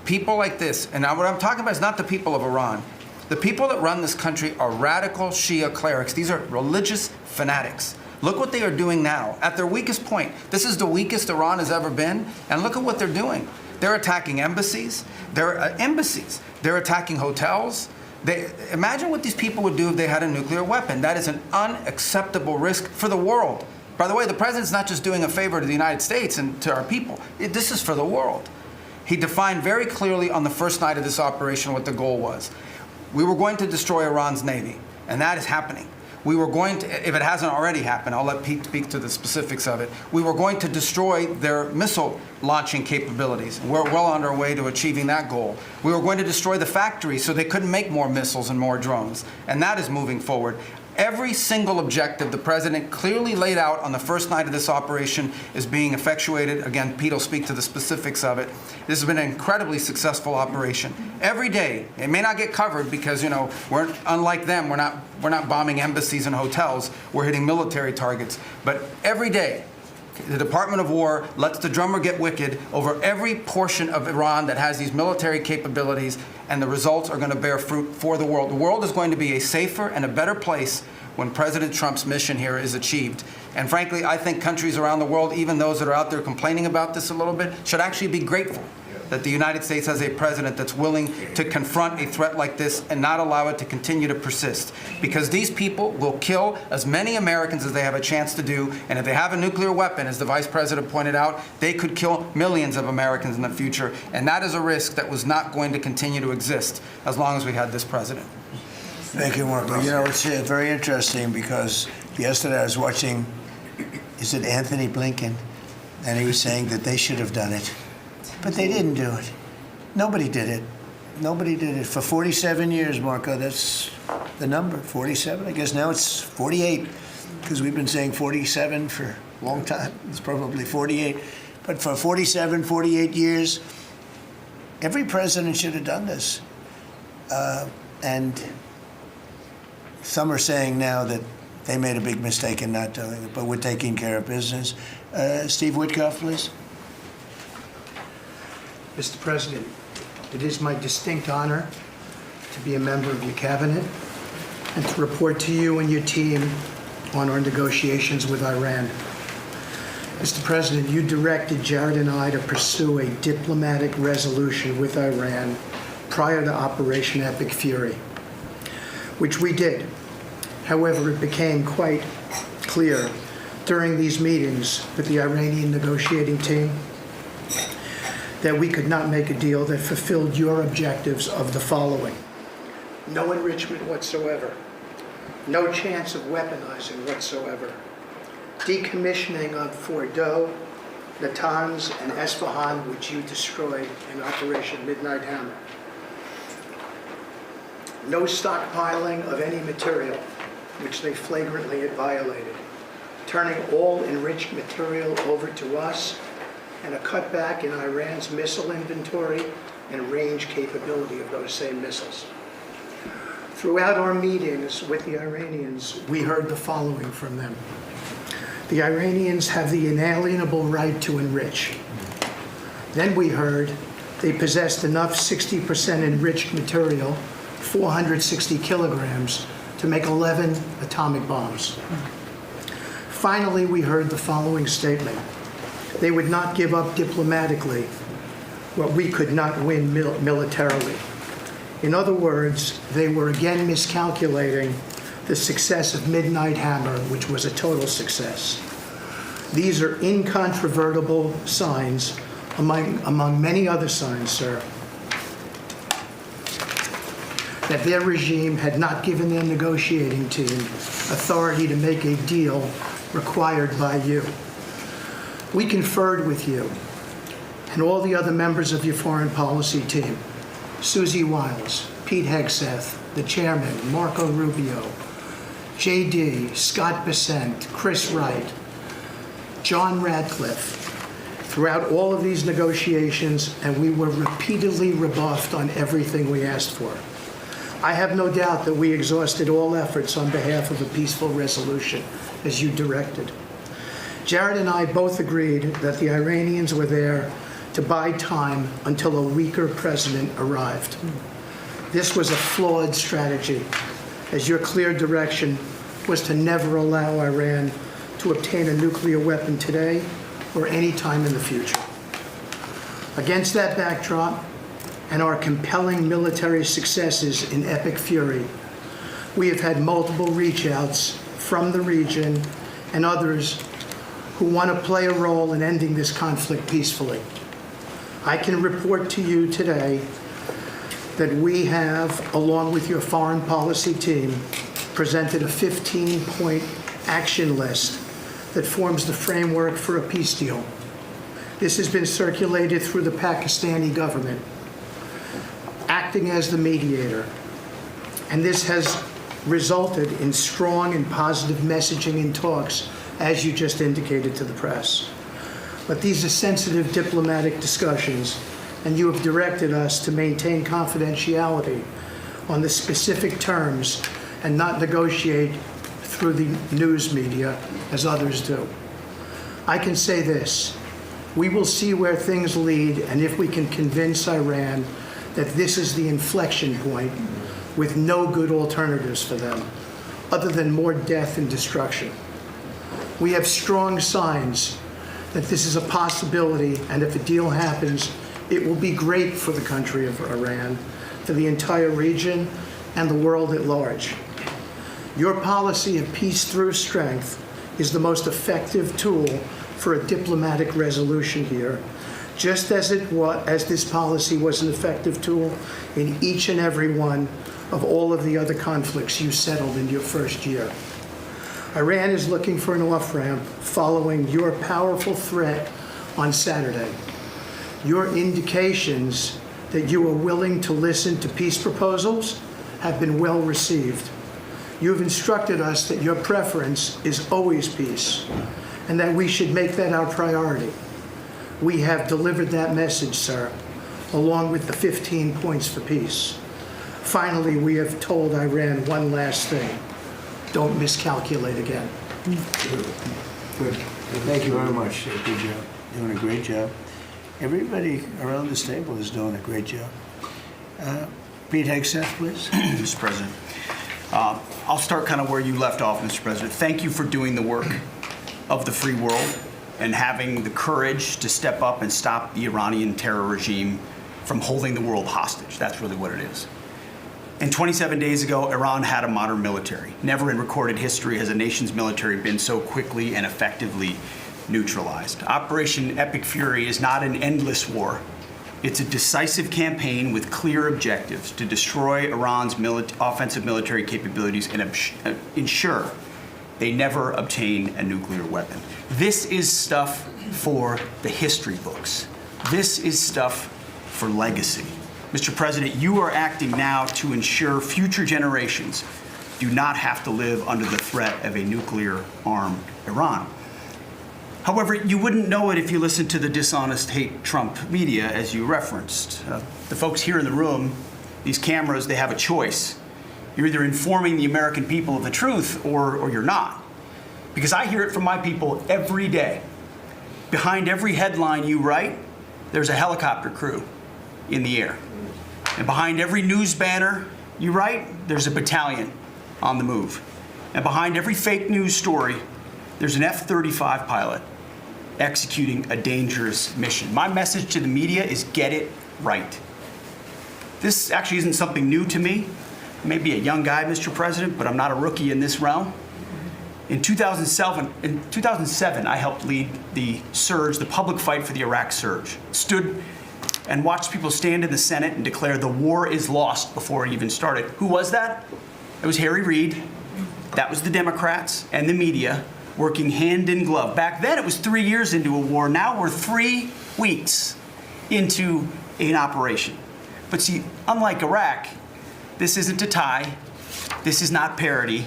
People like this, and now what I'm talking about is not the people of Iran. The people that run this country are radical Shia clerics. These are religious fanatics. Look what they are doing now. At their weakest point, this is the weakest Iran has ever been, and look at what they're doing. They're attacking embassies. They're attacking hotels. Imagine what these people would do if they had a nuclear weapon. That is an unacceptable risk for the world. By the way, the president's not just doing a favor to the United States and to our people. This is for the world. He defined very clearly on the first night of this operation what the goal was. We were going to destroy Iran's Navy, and that is happening. We were going to, if it hasn't already happened, I'll let Pete speak to the specifics of it. We were going to destroy their missile launching capabilities. We're well on our way to achieving that goal. We were going to destroy the factories so they couldn't make more missiles and more drones, and that is moving forward. Every single objective the president clearly laid out on the first night of this operation is being effectuated. Again, Pete will speak to the specifics of it. This has been an incredibly successful operation. Every day, it may not get covered because, you know, we're unlike them. We're not bombing embassies and hotels. We're hitting military targets. But every day, the Department of War lets the drummer get wicked over every portion of Iran that has these military capabilities, and the results are going to bear fruit for the world. The world is going to be a safer and a better place when President Trump's mission here is achieved. And frankly, I think countries around the world, even those that are out there complaining about this a little bit, should actually be grateful that the United States has a president that's willing to confront a threat like this and not allow it to continue to persist. Because these people will kill as many Americans as they have a chance to do, and if they have a nuclear weapon, as the Vice President pointed out, they could kill millions of Americans in the future, and that is a risk that was not going to continue to exist as long as we had this president. Thank you, Marco. You know, it's very interesting because yesterday I was watching, is it Anthony Blinken? And he was saying that they should have done it. But they didn't do it. Nobody did it. Nobody did it. For 47 years, Marco, that's the number, 47. I guess now it's 48, because we've been saying 47 for a long time. It's probably 48. But for 47, 48 years, every president should have done this. And some are saying now that they made a big mistake in not doing it, but we're taking care of business. Steve Witkoff, please. Mr. President, it is my distinct honor to be a member of your cabinet and to report to you and your team on our negotiations with Iran. Mr. President, you directed Jared and I to pursue a diplomatic resolution with Iran prior to Operation Epic Fury, which we did. However, it became quite clear during these meetings with the Iranian negotiating team that we could not make a deal that fulfilled your objectives of the following: no enrichment whatsoever, no chance of weaponizing whatsoever, decommissioning of Fordo, Natanz, and Esfahan, which you destroyed in Operation Midnight Hammer, no stockpiling of any material, which they flagrantly had violated, turning all enriched material over to us, and a cutback in Iran's missile inventory and range capability of those same missiles. Throughout our meetings with the Iranians, we heard the following from them. The Iranians have the inalienable right to enrich. Then we heard they possessed enough 60% enriched material, 460 kilograms, to make 11 atomic bombs. Finally, we heard the following statement. They would not give up diplomatically what we could not win militarily. In other words, they were again miscalculating the success of Midnight Hammer, which was a total success. These are incontrovertible signs, among many other signs, sir, that their regime had not given their negotiating team authority to make a deal required by you. We conferred with you and all the other members of your foreign policy team, Susie Wiles, Pete Hegseth, the chairman, Marco Rubio, JD, Scott Bessent, Chris Wright, John Radcliffe, throughout all of these negotiations, and we were repeatedly rebuffed on everything we asked for. I have no doubt that we exhausted all efforts on behalf of a peaceful resolution, as you directed. Jared and I both agreed that the Iranians were there to buy time until a weaker president arrived. This was a flawed strategy, as your clear direction was to never allow Iran to obtain a nuclear weapon today or any time in the future. Against that backdrop, and our compelling military successes in epic fury, we have had multiple reach-outs from the region and others who want to play a role in ending this conflict peacefully. I can report to you today that we have, along with your foreign policy team, presented a 15-point action list that forms the framework for a peace deal. This has been circulated through the Pakistani government, acting as the mediator, and this has resulted in strong and positive messaging in talks, as you just indicated to the press. But these are sensitive diplomatic discussions, and you have directed us to maintain confidentiality on the specific terms and not negotiate through the news media as others do. I can say this: we will see where things lead, and if we can convince Iran that this is the inflection point with no good alternatives for them, other than more death and destruction. We have strong signs that this is a possibility, and if a deal happens, it will be great for the country of Iran, for the entire region, and the world at large. Your policy of peace through strength is the most effective tool for a diplomatic resolution here, just as this policy was an effective tool in each and every one of all of the other conflicts you settled in your first year. Iran is looking for an off-ramp following your powerful threat on Saturday. Your indications that you are willing to listen to peace proposals have been well received. You have instructed us that your preference is always peace, and that we should make that our priority. We have delivered that message, sir, along with the 15 points for peace. Finally, we have told Iran one last thing: don't miscalculate again. Good. Thank you very much. Good job. Doing a great job. Everybody around this table is doing a great job. Pete Hegseth, please. Mr. President. I'll start kind of where you left off, Mr. President. Thank you for doing the work of the free world and having the courage to step up and stop the Iranian terror regime from holding the world hostage. That's really what it is. And 27 days ago, Iran had a modern military. Never in recorded history has a nation's military been so quickly and effectively neutralized. Operation Epic Fury is not an endless war. It's a decisive campaign with clear objectives to destroy Iran's offensive military capabilities and ensure they never obtain a nuclear weapon. This is stuff for the history books. This is stuff for legacy. Mr. President, you are acting now to ensure future generations do not have to live under the threat of a nuclear-armed Iran. However, you wouldn't know it if you listened to the dishonest hate Trump media, as you referenced. The folks here in the room, these cameras, they have a choice. You're either informing the American people of the truth or you're not. Because I hear it from my people every day. Behind every headline you write, there's a helicopter crew in the air. And behind every news banner you write, there's a battalion on the move. And behind every fake news story, there's an F-35 pilot executing a dangerous mission. My message to the media is get it right. This actually isn't something new to me. I may be a young guy, Mr. President, but I'm not a rookie in this realm. In 2007, I helped lead the surge, the public fight for the Iraq surge. Stood and watched people stand in the Senate and declare the war is lost before it even started. Who was that? It was Harry Reid. That was the Democrats and the media working hand in glove. Back then, it was 3 years into a war. Now we're 3 weeks into an operation. But see, unlike Iraq, this isn't a tie. This is not parody.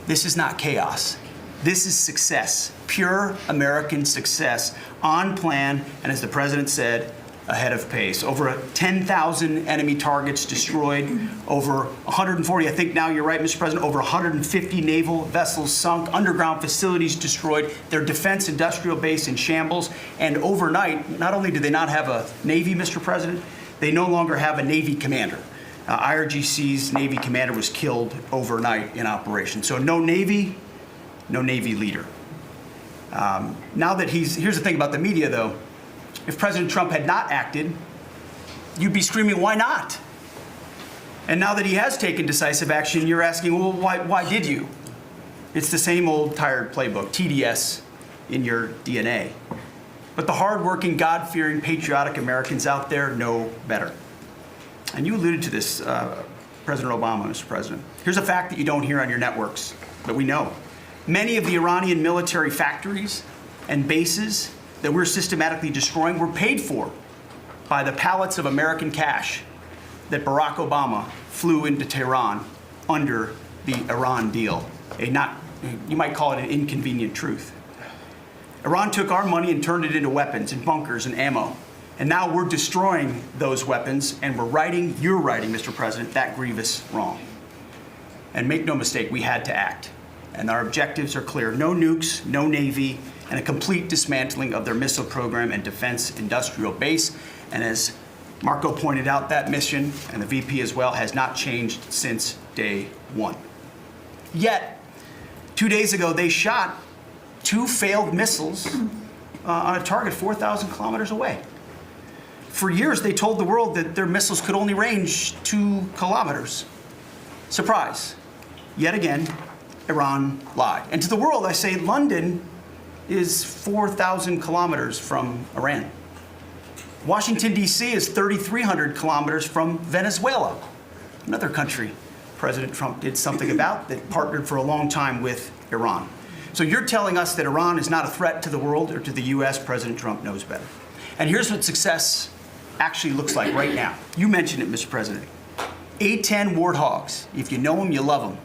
This is not chaos. This is success, pure American success, on plan, and as the president said, ahead of pace. Over 10,000 enemy targets destroyed, over 140, I think now you're right, Mr. President, over 150 naval vessels sunk, underground facilities destroyed, their defense industrial base in shambles, and overnight, not only do they not have a Navy, Mr. President, they no longer have a Navy commander. IRGC's Navy commander was killed overnight in operation. So no Navy leader. Now that here's the thing about the media though, if President Trump had not acted, you'd be screaming, why not? And now that he has taken decisive action, you're asking, well, why did you? It's the same old tired playbook, TDS in your DNA. But the hardworking, God-fearing, patriotic Americans out there know better. And you alluded to this, President Obama, Mr. President. Here's a fact that you don't hear on your networks, but we know. Many of the Iranian military factories and bases that we're systematically destroying were paid for by the pallets of American cash that Barack Obama flew into Tehran under the Iran deal. You might call it an inconvenient truth. Iran took our money and turned it into weapons and bunkers and ammo. And now we're destroying those weapons and you're righting, Mr. President, that grievous wrong. And make no mistake, we had to act. And our objectives are clear. No nukes, no Navy, and a complete dismantling of their missile program and defense industrial base. And as Marco pointed out, that mission, and the VP as well, has not changed since day one. Yet, 2 days ago, they shot 2 failed missiles on a target 4,000 kilometers away. For years, they told the world that their missiles could only range 2 kilometers. Surprise. Yet again, Iran lied. And to the world, I say London is 4,000 kilometers from Iran. Washington, D.C. is 3,300 kilometers from Venezuela, another country President Trump did something about that partnered for a long time with Iran. So you're telling us that Iran is not a threat to the world or to the U.S. President Trump knows better. And here's what success actually looks like right now. You mentioned it, Mr. President. A-10 Warthogs, if you know them, you love them,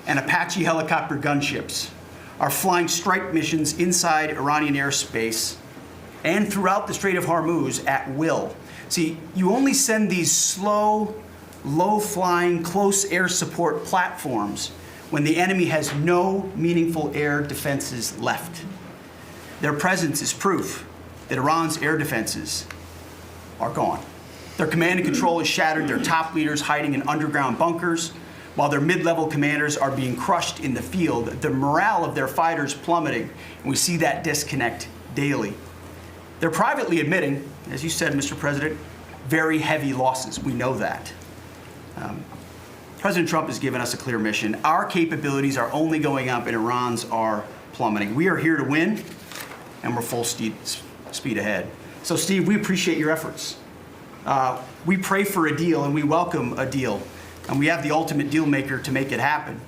and Apache helicopter gunships are flying strike missions inside Iranian airspace and throughout the Strait of Hormuz at will. See, you only send these slow, low-flying, close air support platforms when the enemy has no meaningful air defenses left. Their presence is proof that Iran's air defenses are gone. Their command and control is shattered, their top leaders hiding in underground bunkers, while their mid-level commanders are being crushed in the field, the morale of their fighters plummeting, and we see that disconnect daily. They're privately admitting, as you said, Mr. President, very heavy losses. We know that. President Trump has given us a clear mission. Our capabilities are only going up and Iran's are plummeting. We are here to win, and we're full speed ahead. So, Steve, we appreciate your efforts. We pray for a deal and we welcome a deal, and we have the ultimate deal maker to make it happen.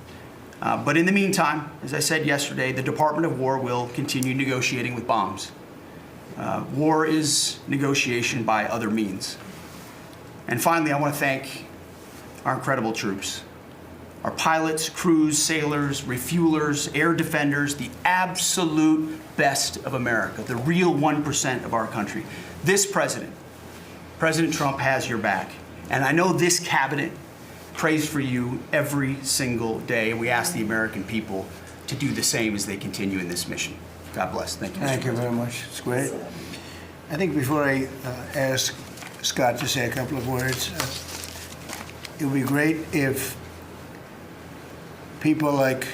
But in the meantime, as I said yesterday, the Department of War will continue negotiating with bombs. War is negotiation by other means. And finally, I want to thank our incredible troops. Our pilots, crews, sailors, refuelers, air defenders, the absolute best of America, the real 1% of our country. This president, President Trump, has your back. And I know this cabinet prays for you every single day. We ask the American people to do the same as they continue in this mission. God bless. Thank you. Thank you very much. It's great. I think before I ask Scott to say a couple of words, it would be great if people like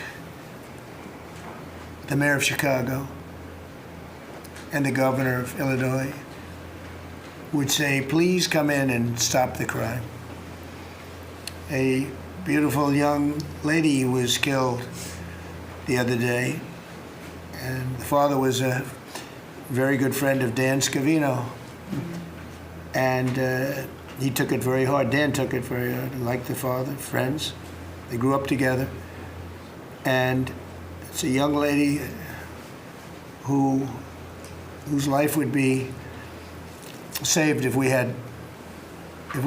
the mayor of Chicago and the governor of Illinois would say, please come in and stop the crime. A beautiful young lady was killed the other day, and the father was a very good friend of Dan Scavino. And he took it very hard. Dan took it very hard, like the father, friends. They grew up together. And it's a young lady whose life would be saved if we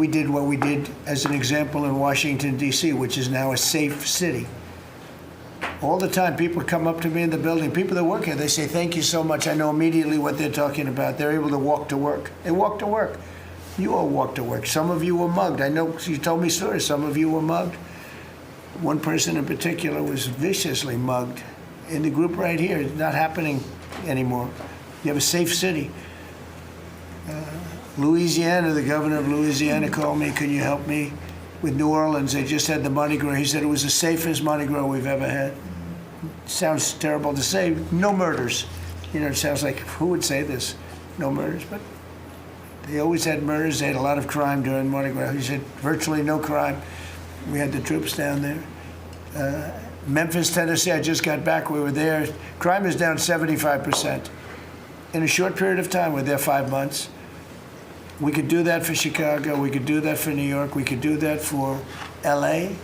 did what we did as an example in Washington, D.C., which is now a safe city. All the time, people come up to me in the building, people that work here, they say, thank you so much. I know immediately what they're talking about. They're able to walk to work. They walk to work. You all walk to work. Some of you were mugged. I know you told me stories. Some of you were mugged. One person in particular was viciously mugged in the group right here. It's not happening anymore. You have a safe city. Louisiana, the governor of Louisiana called me, can you help me with New Orleans? They just had the Mardi Gras. He said it was the safest Mardi Gras we've ever had. Sounds terrible to say. No murders. You know, it sounds like, who would say this? No murders. But they always had murders. They had a lot of crime during Mardi Gras. He said virtually no crime. We had the troops down there. Memphis, Tennessee, I just got back. We were there. Crime is down 75%. In a short period of time, we're there 5 months. We could do that for Chicago. We could do that for New York. We could do that for L.A.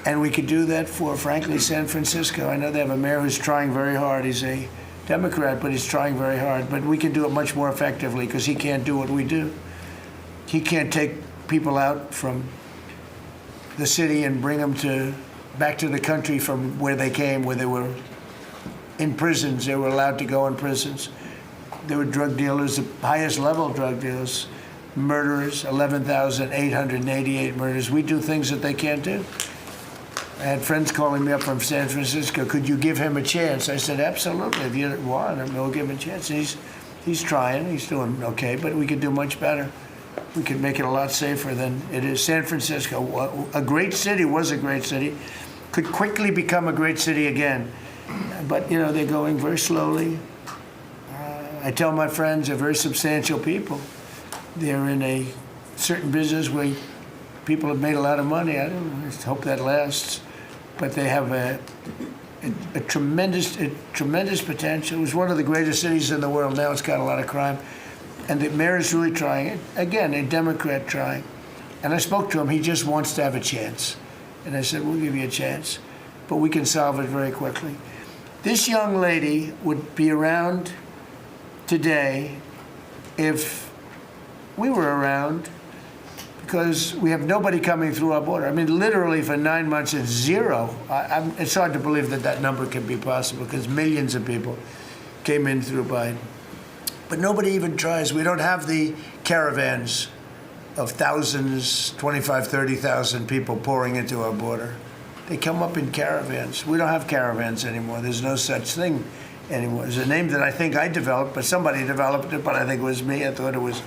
And we could do that for, frankly, San Francisco. I know they have a mayor who's trying very hard. He's a Democrat, but he's trying very hard. But we can do it much more effectively because he can't do what we do. He can't take people out from the city and bring them back to the country from where they came, where they were in prisons. They were allowed to go in prisons. There were drug dealers, the highest level drug dealers, murderers, 11,888 murders. We do things that they can't do. I had friends calling me up from San Francisco. Could you give him a chance? I said, absolutely. If you want him, we'll give him a chance. He's trying. He's doing okay, but we could do much better. We could make it a lot safer than it is. San Francisco, a great city, was a great city, could quickly become a great city again. But, you know, they're going very slowly. I tell my friends they're very substantial people. They're in a certain business where people have made a lot of money. I hope that lasts. But they have a tremendous potential. It was one of the greatest cities in the world. Now it's got a lot of crime. And the mayor is really trying it. Again, a Democrat trying. And I spoke to him. He just wants to have a chance. And I said, we'll give you a chance. But we can solve it very quickly. This young lady would be around today if we were around, because we have nobody coming through our border. I mean, literally for 9 months, it's zero. It's hard to believe that number can be possible because millions of people came in through Biden. But nobody even tries. We don't have the caravans of thousands, 25, 30,000 people pouring into our border. They come up in caravans. We don't have caravans anymore. There's no such thing anymore. It's a name that I think I developed, but somebody developed it, but I think it was me. I thought it was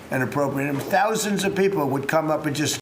inappropriate. And thousands of people would come up and just